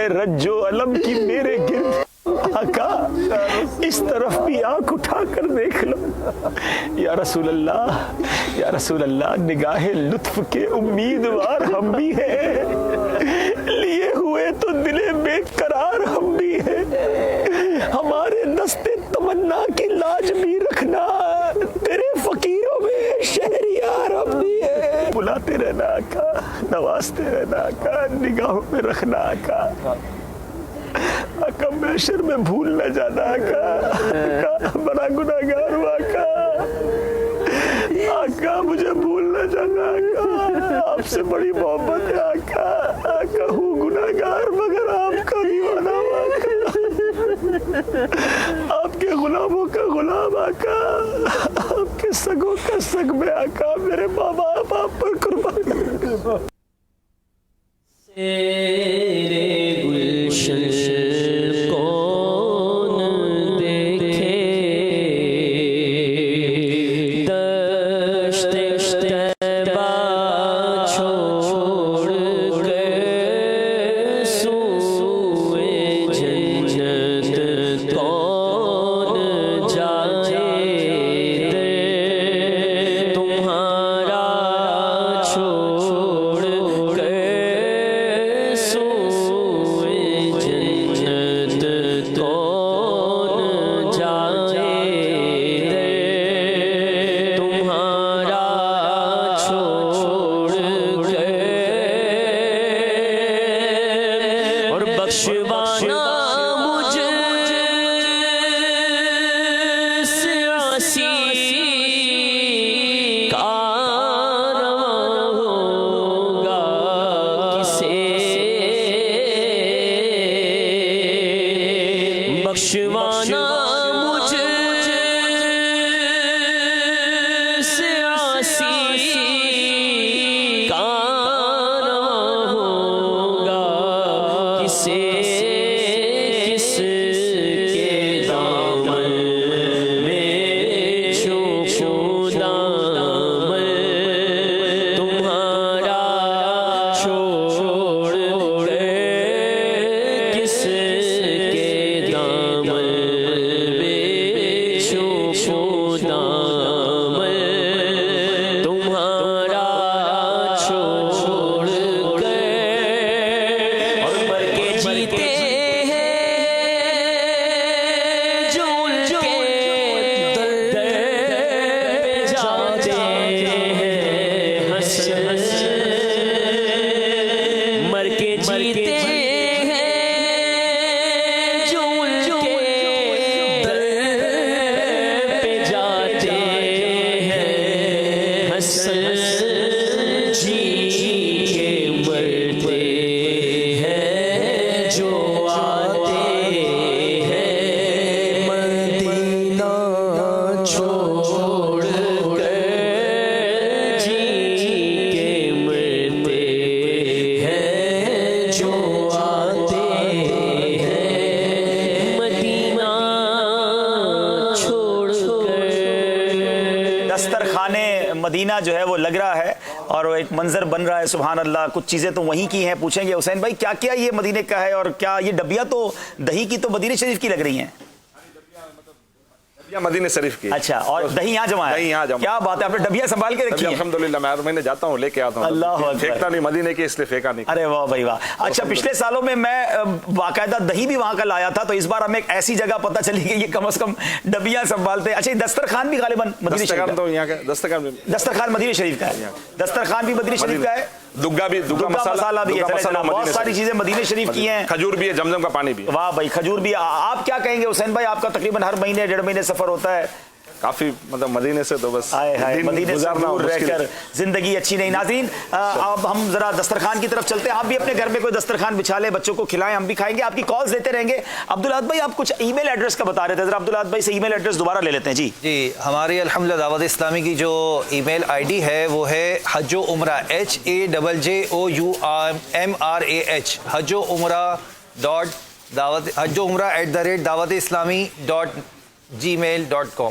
ہے رجو علم کی میرے گرد، آقا اس طرف بھی آنکھ اٹھا کر دیکھ لو، یا رسول اللہ، یا رسول اللہ، نگاہ لطف کے امیدوار ہم بھی ہیں، لیے ہوئے تو دل بے قرار ہم بھی ہیں، ہمارے دستے تمنا کی لاج بھی رکھنا، تیرے فقیروں میں شہریار ہم بھی ہیں، بلاتے رہنا آقا، نوازتے رہنا آقا، نگاہوں میں رکھنا آقا، آقا محشر میں بھول نہ جانا آقا، بڑا گناہگار ہوں آقا، آقا مجھے بھول نہ جانا آقا، آپ سے بڑی محبت ہے آقا، آقا ہوں گناہگار مگر آپ کا دیوانہ ہوں آقا، آپ کے غلاموں کا غلام آقا، آپ کے سگوں کا سگ میں آقا، میرے ماں باپ آپ پر قربان تیرے گلشن کون دیکھے، دشت طیبہ چھوڑ کے سوئے جنت کون جائے دے، تمہارا چھوڑ کے بخشوانا مجھے سے آسی کا رواں ہوگا، کسے کس کے دامن میں چھو دامن تمہارا چھوڑ کے کس کے دامن میں چھو دامن تمہارا چھوڑ کے، اور مر کے جیتے جو ان کے در پہ جاتے ہیں ہنس ہنس، مر کے جیتے ہیں جو ان کے در پہ جاتے ہیں ہنس ہنس، جی کے مرتے ہیں جو آتے ہیں مدینہ چھوڑ کے، جی کے مرتے ہیں جو آتے ہیں مدینہ چھوڑ کے۔ دسترخوان مدینہ جو ہے وہ لگ رہا ہے اور وہ ایک منظر بن رہا ہے، سبحان اللہ، کچھ چیزیں تو وہیں کی ہیں، پوچھیں گے حسین بھائی کیا کیا یہ مدینے کا ہے، اور کیا یہ ڈبیا تو دہی کی تو مدینے شریف کی لگ رہی ہیں؟ مدینہ شریف کی، اچھا، اور دہی یہاں جمع ہے؟ دہی یہاں جمع، کیا بات ہے، آپ نے ڈبیا سنبھال کے رکھی ہے؟ الحمدللہ، میں ہر مہینے جاتا ہوں لے کے آتا ہوں، اللہ اکبر، پھینکتا نہیں مدینے کی، اس لیے پھینکا نہیں۔ ارے واہ بھائی واہ، اچھا پچھلے سالوں میں باقاعدہ دہی بھی وہاں کا لایا تھا، تو اس بار ہمیں ایک ایسی جگہ پتہ چلی کہ یہ کم از کم ڈبیا سنبھالتے ہیں۔ اچھا، یہ دسترخوان بھی غالباً مدینہ شریف کا، تو یہاں کا دسترخوان مدینہ شریف کا ہے، دسترخوان بھی مدینہ شریف کا ہے، دگا بھی، دگا مسالہ بھی ہے، بہت ساری چیزیں مدینہ شریف کی ہیں، کھجور بھی ہے، زمزم کا پانی بھی ہے۔ واہ بھائی، کھجور بھی۔ آپ کیا کہیں گے حسین بھائی، آپ کا تقریباً ہر مہینے ڈیڑھ مہینے سفر ہوتا ہے، کافی مطلب مدینے سے تو بس مدینے سے دور رہ کر زندگی اچھی نہیں۔ ناظرین، اب ہم ذرا دسترخوان کی طرف چلتے ہیں، آپ بھی اپنے گھر میں کوئی دسترخوان بچھا لیں، بچوں کو کھلائیں، ہم بھی کھائیں گے، آپ کی کالز لیتے رہیں گے۔ عبدالعاد بھائی، آپ کچھ ای میل ایڈریس کا بتا رہے تھے، ذرا عبدالعاد بھائی سے ای میل ایڈریس دوبارہ لے لیتے ہیں۔ جی، ہماری الحمدللہ دعوت اسلامی کی جو ای میل آئی ڈی ہے وہ ہے حج و عمرہ HAJJOUMRAH حج و عمرہ @دعوت اسلامی .gmail.com۔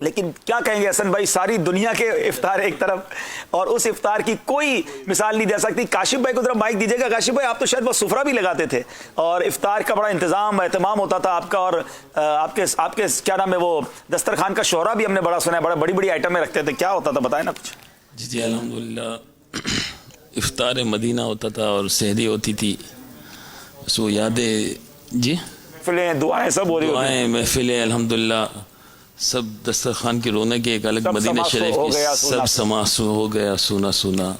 لیکن کیا کہیں گے حسن بھائی, ساری دنیا کے افطار ایک طرف اور اس افطار کی کوئی مثال نہیں دے سکتی. کاشف بھائی کو ذرا مائک دیجیے گا. کاشف بھائی, آپ تو شاید وہ سفرہ بھی لگاتے تھے اور افطار کا بڑا انتظام اہتمام ہوتا تھا آپ کا, اور آپ کے کیا نام ہے وہ دسترخوان کا شہرہ بھی ہم نے بڑا سنا ہے, بڑی بڑی آئٹمیں رکھتے تھے. کیا ہوتا تھا, بتائیں نا کچھ. جی الحمدللہ افطار مدینہ ہوتا تھا اور سحری ہوتی تھی, سو یادیں. جی محفلیں, دعائیں سب ہو رہی ہوتی ہیں, محفلیں الحمدللہ سب, دسترخوان کی رونق ایک الگ, مدینہ شریف کی سب سماسو ہو گیا, سونا سونا.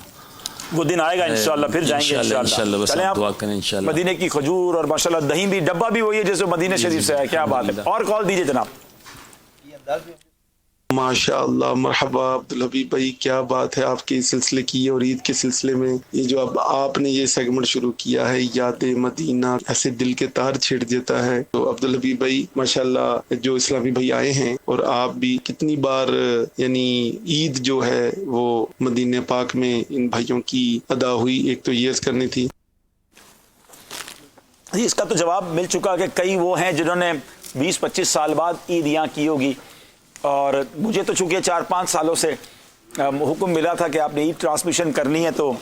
وہ دن آئے گا انشاءاللہ, پھر جائیں گے انشاءاللہ. بس دعا کریں انشاءاللہ. مدینے کی کھجور اور ماشاءاللہ دہی بھی, ڈبہ بھی وہی ہے جیسے مدینہ شریف سے ہے. کیا بات ہے. اور کال دیجیے جناب. ماشاء اللہ, مرحبا عبدالحبیب بھائی, کیا بات ہے آپ کے سلسلے کی اور عید کے سلسلے میں یہ جو اب آپ نے یہ سیگمنٹ شروع کیا ہے, یاد مدینہ, ایسے دل کے تار چھیڑ دیتا ہے. تو عبدالحبیب بھائی ماشاء اللہ جو اسلامی بھائی آئے ہیں, اور آپ بھی کتنی بار یعنی عید جو ہے وہ مدینہ پاک میں ان بھائیوں کی ادا ہوئی, ایک تو یہ کرنی تھی. اس کا تو جواب مل چکا کہ کئی وہ ہیں جنہوں نے 20-25 سال بعد عید یہاں کی ہوگی, اور مجھے تو چونکہ 4-5 سالوں سے حکم ملا تھا کہ آپ نے عید ٹرانسمیشن کرنی ہے, تو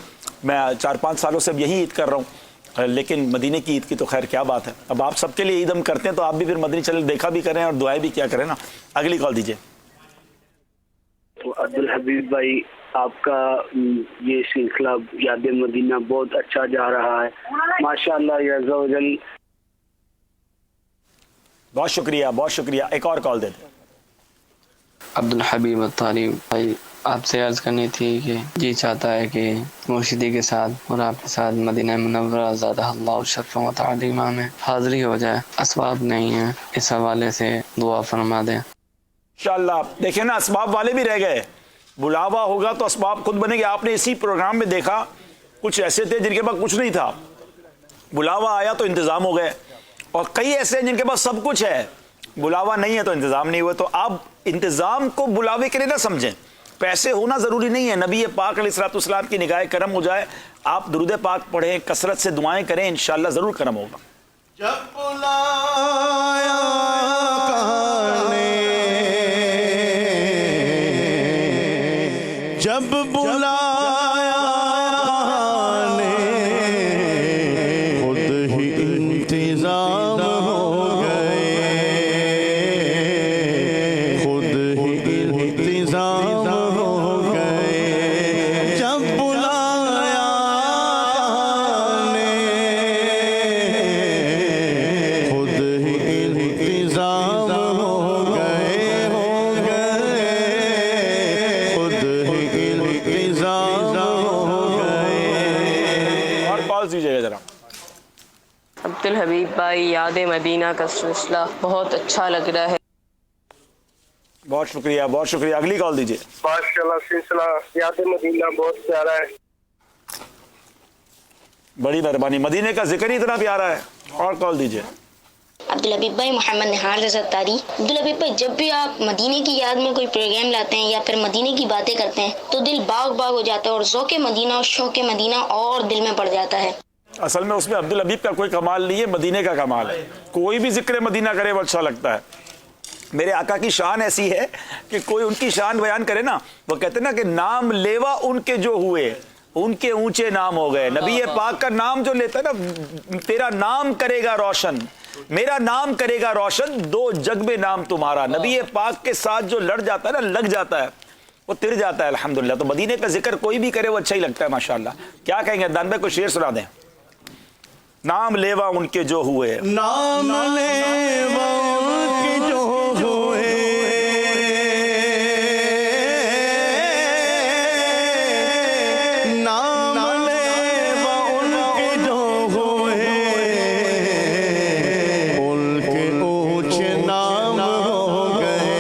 میں 4-5 سالوں سے اب یہی عید کر رہا ہوں. لیکن مدینے کی عید کی تو خیر کیا بات ہے. اب آپ سب کے لیے عید ہم کرتے ہیں, تو آپ بھی پھر مدنی چینل دیکھا بھی کریں اور دعائیں بھی کیا کریں نا. اگلی کال دیجیے. عبدالحبیب بھائی, آپ کا یہ سلسلہ یاد مدینہ بہت اچھا جا رہا ہے, ماشاءاللہ عز و جل. بہت شکریہ, بہت شکریہ. ایک اور کال دے دیں. عبدالحبیب الطاری بھائی, آپ سے عرض کرنی تھی کہ جی چاہتا ہے کہ مرشدی کے ساتھ اور آپ کے ساتھ مدینہ منورہ زادہ اللہ شرف و تعظیمہ میں حاضری ہو جائے. اسباب نہیں ہیں, اس حوالے سے دعا فرما دیں انشاءاللہ. دیکھیں نا, اسباب والے بھی رہ گئے, بلاوا ہوگا تو اسباب خود بنے گے. آپ نے اسی پروگرام میں دیکھا کچھ ایسے تھے جن کے پاس کچھ نہیں تھا, بلاوا آیا تو انتظام ہو گئے, اور کئی ایسے ہیں جن کے پاس سب کچھ ہے, بلاوا نہیں ہے تو انتظام نہیں ہوئے. تو آپ انتظام کو بلاوے کے لیے نہ سمجھیں, پیسے ہونا ضروری نہیں ہے. نبی پاک علیہ الصلوۃ والسلام کی نگاہ کرم ہو جائے, آپ درود پاک پڑھیں, کثرت سے دعائیں کریں, انشاءاللہ ضرور کرم ہوگا. جب بلایا جب بلایا خود ہی انتظام ہو گئے, خود ہی انتظام ہو گئے. جب بلایا خود ہی انتظام ہو گئے, خود ہی انتظام ہو گئے. اور پاس دیجیے گا ذرا. عبدالحبیب بھائی, یاد مدینہ کا سلسلہ بہت اچھا لگ رہا ہے. بہت شکریہ, بہت شکریہ. اگلی کال دیجیے. ماشاءاللہ سلسلہ یاد مدینہ بہت پیارا ہے. بڑی مہربانی, مدینے کا ذکر ہی اتنا پیارا ہے. اور کال دیجیے. عبدالحبیب بھائی, محمد نہار رضا تاری. عبدالحبیب بھائی, جب بھی آپ مدینے کی یاد میں کوئی پروگرام لاتے ہیں یا پھر مدینے کی باتیں کرتے ہیں تو دل باغ باغ ہو جاتا ہے, اور ذوق مدینہ اور شوق مدینہ اور دل میں پڑ جاتا ہے. اصل میں اس میں عبدالحبیب کا کوئی کمال نہیں ہے, مدینے کا کمال ہے. کوئی بھی ذکر مدینہ کرے وہ اچھا لگتا ہے. میرے آقا کی شان ایسی ہے کہ کوئی ان کی شان بیان کرے نا, وہ کہتے ہیں نا کہ نام لیوا ان کے جو ہوئے ان کے اونچے نام ہو گئے. نبی پاک کا نام جو لیتا ہے نا, تیرا نام کرے گا روشن, میرا نام کرے گا روشن, دو جگ میں نام تمہارا. نبی پاک کے ساتھ جو لڑ جاتا ہے نا, لگ جاتا ہے, وہ تر جاتا ہے الحمدللہ. تو مدینے کا ذکر کوئی بھی کرے وہ اچھا ہی لگتا ہے ماشاءاللہ. کیا کہیں گے دان بھائی, کو شعر سنا دیں. نام لیوا ان کے جو ہوئے, نام لیوا ان کے جو ہوئے, نام لیوا ان کے جو ہوئے, ان کے اونچے نام ہو گئے,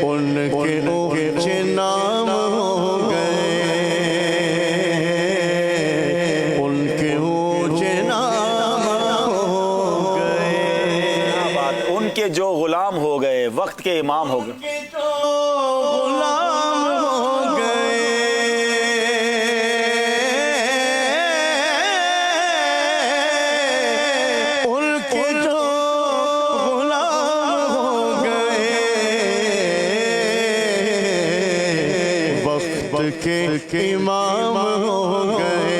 ان کے اونچے نام ہو گئے, ان کے اونچے نام ہو کے امام ہو گئے،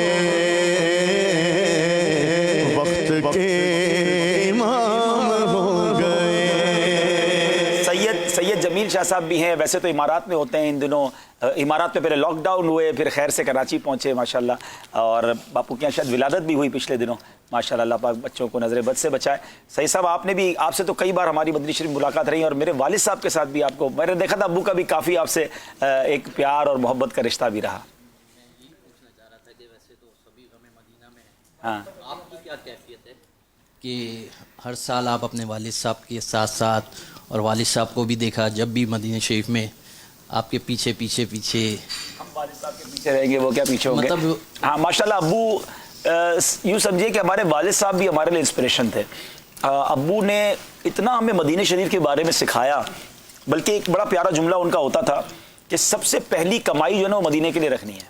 وقت کے امام ہو گئے۔ سید جمیل شاہ صاحب بھی ہیں، ویسے تو امارات میں ہوتے ہیں ان دنوں، امارات میں پہلے لاک ڈاؤن ہوئے، پھر خیر سے کراچی پہنچے ماشاءاللہ، اور باپو کے یہاں شاید ولادت بھی ہوئی پچھلے دنوں ماشاءاللہ، اللہ پاک بچوں کو نظر بد سے بچائے۔ سید صاحب آپ نے بھی، آپ سے تو کئی بار ہماری مدنی شریف ملاقات رہی، اور میرے والد صاحب کے ساتھ بھی آپ کو میں نے دیکھا تھا، ابو کا بھی کافی آپ سے ایک پیار اور محبت کا رشتہ بھی رہا۔ ہاں، آپ کی کیا کیفیت ہے کہ ہر سال آپ اپنے والد صاحب کے ساتھ ساتھ، اور والد صاحب کو بھی دیکھا جب بھی مدینہ شریف میں آپ کے پیچھے ہم والد صاحب کے پیچھے رہیں گے، وہ کیا پیچھے ہوں گے؟ ہاں ماشاءاللہ، ابو یوں سمجھیے کہ ہمارے والد صاحب بھی ہمارے لیے انسپریشن تھے۔ ابو نے اتنا ہمیں مدینہ شریف کے بارے میں سکھایا، بلکہ ایک بڑا پیارا جملہ ان کا ہوتا تھا کہ سب سے پہلی کمائی جو ہے نا وہ مدینے کے لیے رکھنی ہے،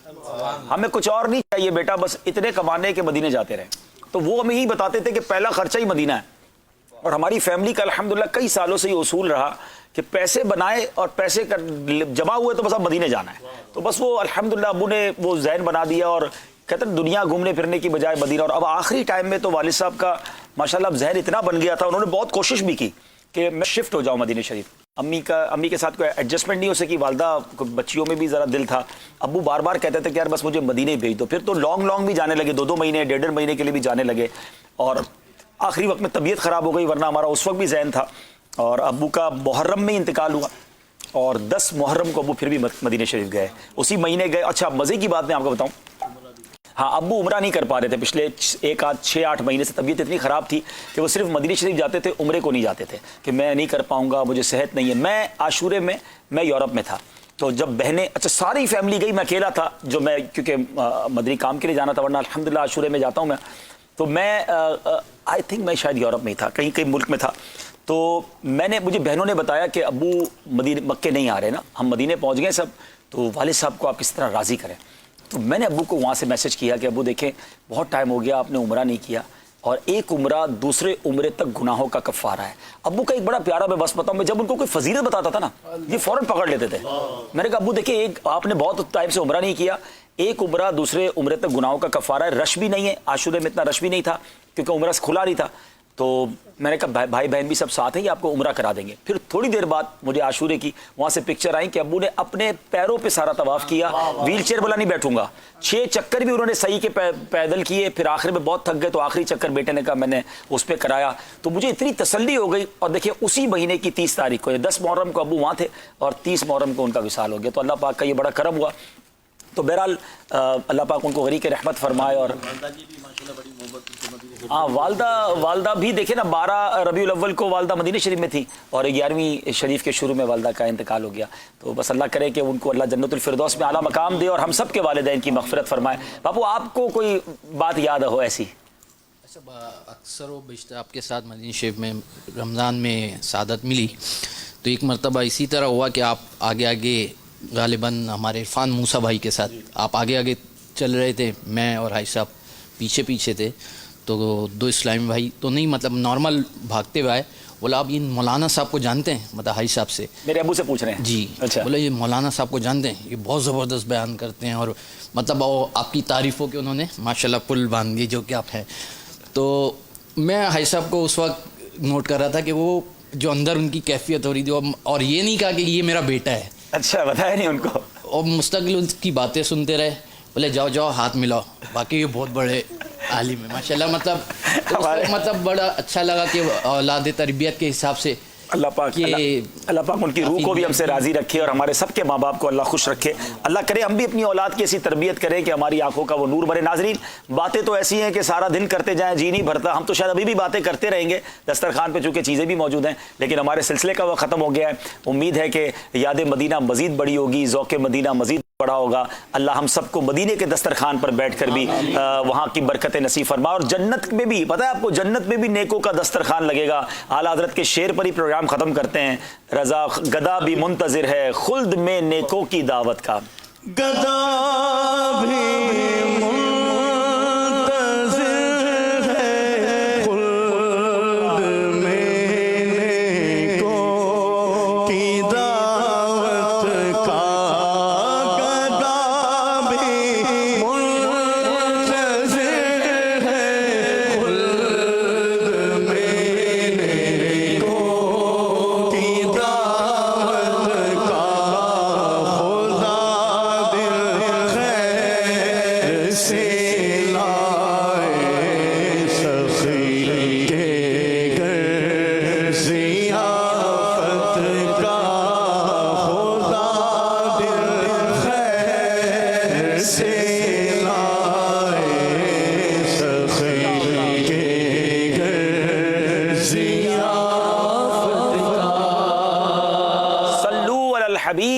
ہمیں کچھ اور نہیں چاہیے بیٹا، بس اتنے کمانے کے مدینے جاتے رہیں۔ تو وہ ہمیں یہی بتاتے تھے کہ پہلا خرچہ ہی مدینہ ہے، اور ہماری فیملی کا الحمدللہ کئی سالوں سے یہ اصول رہا کہ پیسے بنائے اور پیسے جمع ہوئے تو بس اب مدینے جانا ہے۔ تو بس وہ الحمدللہ ابو نے وہ ذہن بنا دیا، اور کہتے ہیں دنیا گھومنے پھرنے کی بجائے مدینہ۔ اور اب آخری ٹائم میں تو والد صاحب کا ماشاءاللہ اب ذہن اتنا بن گیا تھا، انہوں نے بہت کوشش بھی کی کہ میں شفٹ ہو جاؤں مدینہ شریف۔ امی کے ساتھ کوئی ایڈجسٹمنٹ نہیں ہو سکی، والدہ بچیوں میں بھی ذرا دل تھا، ابو بار بار کہتے تھے کہ یار بس مجھے مدینہ بھیج دو۔ پھر تو لانگ بھی جانے لگے، 2 مہینے 1.5 مہینے کے لیے بھی جانے لگے، اور آخری وقت میں طبیعت خراب ہو گئی، ورنہ ہمارا اس وقت بھی ذہن تھا۔ اور ابو کا محرم میں انتقال ہوا، اور 10 محرم کو ابو پھر بھی مدینہ شریف گئے، اسی مہینے گئے۔ اچھا مزے کی بات میں آپ کو بتاؤں، ہاں ابو عمرہ نہیں کر پا رہے تھے پچھلے 6-8 مہینے سے، طبیعت اتنی خراب تھی کہ وہ صرف مدینہ شریف جاتے تھے، عمرے کو نہیں جاتے تھے کہ میں نہیں کر پاؤں گا، مجھے صحت نہیں ہے۔ میں عاشورے میں یورپ میں تھا، تو جب بہنیں، اچھا ساری فیملی گئی، میں اکیلا تھا جو میں کیونکہ مدنی کام کے لیے جانا تھا، ورنہ الحمدللہ عاشورے میں جاتا ہوں میں۔ تو میں آئی تھنک میں شاید یورپ میں ہی تھا، کہیں ملک میں تھا، تو مجھے بہنوں نے بتایا کہ ابو مکے نہیں آ رہے نا، ہم مدینے پہنچ گئے سب، تو والد صاحب کو آپ کس طرح راضی کریں۔ تو میں نے ابو کو وہاں سے میسج کیا کہ ابو دیکھیں بہت ٹائم ہو گیا آپ نے عمرہ نہیں کیا، اور ایک عمرہ دوسرے عمرے تک گناہوں کا کفارہ ہے۔ ابو کا ایک بڑا پیارا میں بس بتاؤں، میں جب ان کو کوئی فضیلت بتاتا تھا نا یہ فوراً پکڑ لیتے تھے۔ میں نے کہا ابو دیکھیں ایک آپ نے بہت ٹائم سے عمرہ نہیں کیا، ایک عمرہ دوسرے عمرے تک گناہوں کا کفارہ ہے، رش بھی نہیں ہے، عاشورے میں اتنا رش بھی نہیں تھا کیونکہ عمرہ کھلا نہیں تھا۔ تو میں نے کہا بھائی بہن بھی سب ساتھ ہیں، یہ آپ کو عمرہ کرا دیں گے۔ پھر تھوڑی دیر بعد مجھے عاشورے کی وہاں سے پکچر آئی کہ ابو نے اپنے پیروں پہ سارا طواف کیا، ویل چیئر والا نہیں بیٹھوں گا، 6 چکر بھی انہوں نے صحیح کے پیدل کیے، پھر آخر میں بہت تھک گئے تو آخری چکر بیٹے نے کہا میں نے اس پہ کرایا۔ تو مجھے اتنی تسلی ہو گئی، اور دیکھیں اسی مہینے کی 30 تاریخ کو، 10 محرم کو ابو وہاں تھے، اور 30 محرم کو ان کا وصال ہو گیا۔ تو اللہ پاک کا یہ بڑا کرم ہوا۔ تو بہرحال اللہ پاک ان کو غریق رحمت فرمائے۔ اور ہاں والدہ بھی دیکھیں نا، 12 ربیع الاول کو والدہ مدینہ شریف میں تھی، اور 11ویں شریف کے شروع میں والدہ کا انتقال ہو گیا۔ تو بس اللہ کرے کہ ان کو اللہ جنت الفردوس میں اعلیٰ مقام دے، اور ہم سب کے والدین کی مغفرت فرمائے۔ باپو آپ کو کوئی بات یاد ہو ایسی؟ اکثر و بیشتر آپ کے ساتھ مدینہ شریف میں رمضان میں سعادت ملی، تو ایک مرتبہ اسی طرح ہوا کہ آپ آگے غالباً ہمارے عرفان موسیٰ بھائی کے ساتھ آپ آگے چل رہے تھے، میں اور حاج صاحب پیچھے تھے۔ تو 2 اسلامی بھائی تو نہیں، مطلب نارمل بھاگتے ہوئے آئے، بولا آپ یہ مولانا صاحب کو جانتے ہیں؟ مطلب حاج صاحب سے، میرے ابو سے پوچھ رہے ہیں جی، اچھا بولا یہ مولانا صاحب کو جانتے ہیں، یہ بہت زبردست بیان کرتے ہیں، اور مطلب آپ کی تعریفوں کے انہوں نے ماشاءاللہ پل باندھ دیے جو کہ آپ ہیں۔ تو میں حاج صاحب کو اس وقت نوٹ کر رہا تھا کہ وہ جو اندر ان کی کیفیت ہو رہی تھی، اور یہ نہیں کہا کہ یہ میرا بیٹا ہے، اچھا بتایا نہیں ان کو، اور مستقل ان کی باتیں سنتے رہے، بولے جاؤ ہاتھ ملاؤ، باقی یہ بہت بڑے عالم ہے ماشاءاللہ۔ مطلب بڑا اچھا لگا کہ اولاد تربیت کے حساب سے اللہ پاک ان کی روح کو بھی ہم سے راضی رکھے، اور ہمارے سب کے ماں باپ کو اللہ خوش رکھے۔ اللہ کرے ہم بھی اپنی اولاد کی ایسی تربیت کریں کہ ہماری آنکھوں کا وہ نور بنے۔ ناظرین باتیں تو ایسی ہیں کہ سارا دن کرتے جائیں جی نہیں بھرتا، ہم تو شاید ابھی بھی باتیں کرتے رہیں گے، دسترخوان پہ چونکہ چیزیں بھی موجود ہیں، لیکن ہمارے سلسلے کا وہ ختم ہو گیا ہے۔ امید ہے کہ یاد مدینہ مزید بڑی ہوگی، ذوق مدینہ مزید بڑا ہوگا۔ اللہ ہم سب کو مدینے کے دسترخوان پر بیٹھ کر بھی وہاں کی برکتیں نصیب فرمائے، اور جنت میں بھی پتہ ہے آپ کو، جنت میں بھی نیکوں کا دسترخوان لگے گا۔ اعلیٰ حضرت کے شعر پر ہی پروگرام ختم کرتے ہیں۔ رضا گدا بھی منتظر ہے خلد میں نیکوں کی دعوت کا، گدا بھی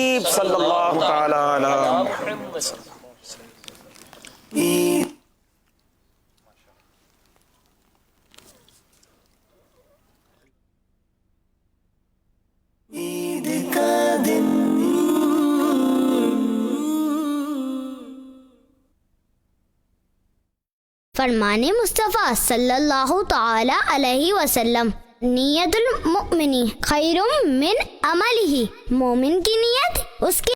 حبیب صلی اللہ تعالی علی محمد. فرمان مصطفیٰ صلی اللہ تعالی علیہ وسلم، نیت المؤمن خیر من عملہ، مومن کی نیت اس کے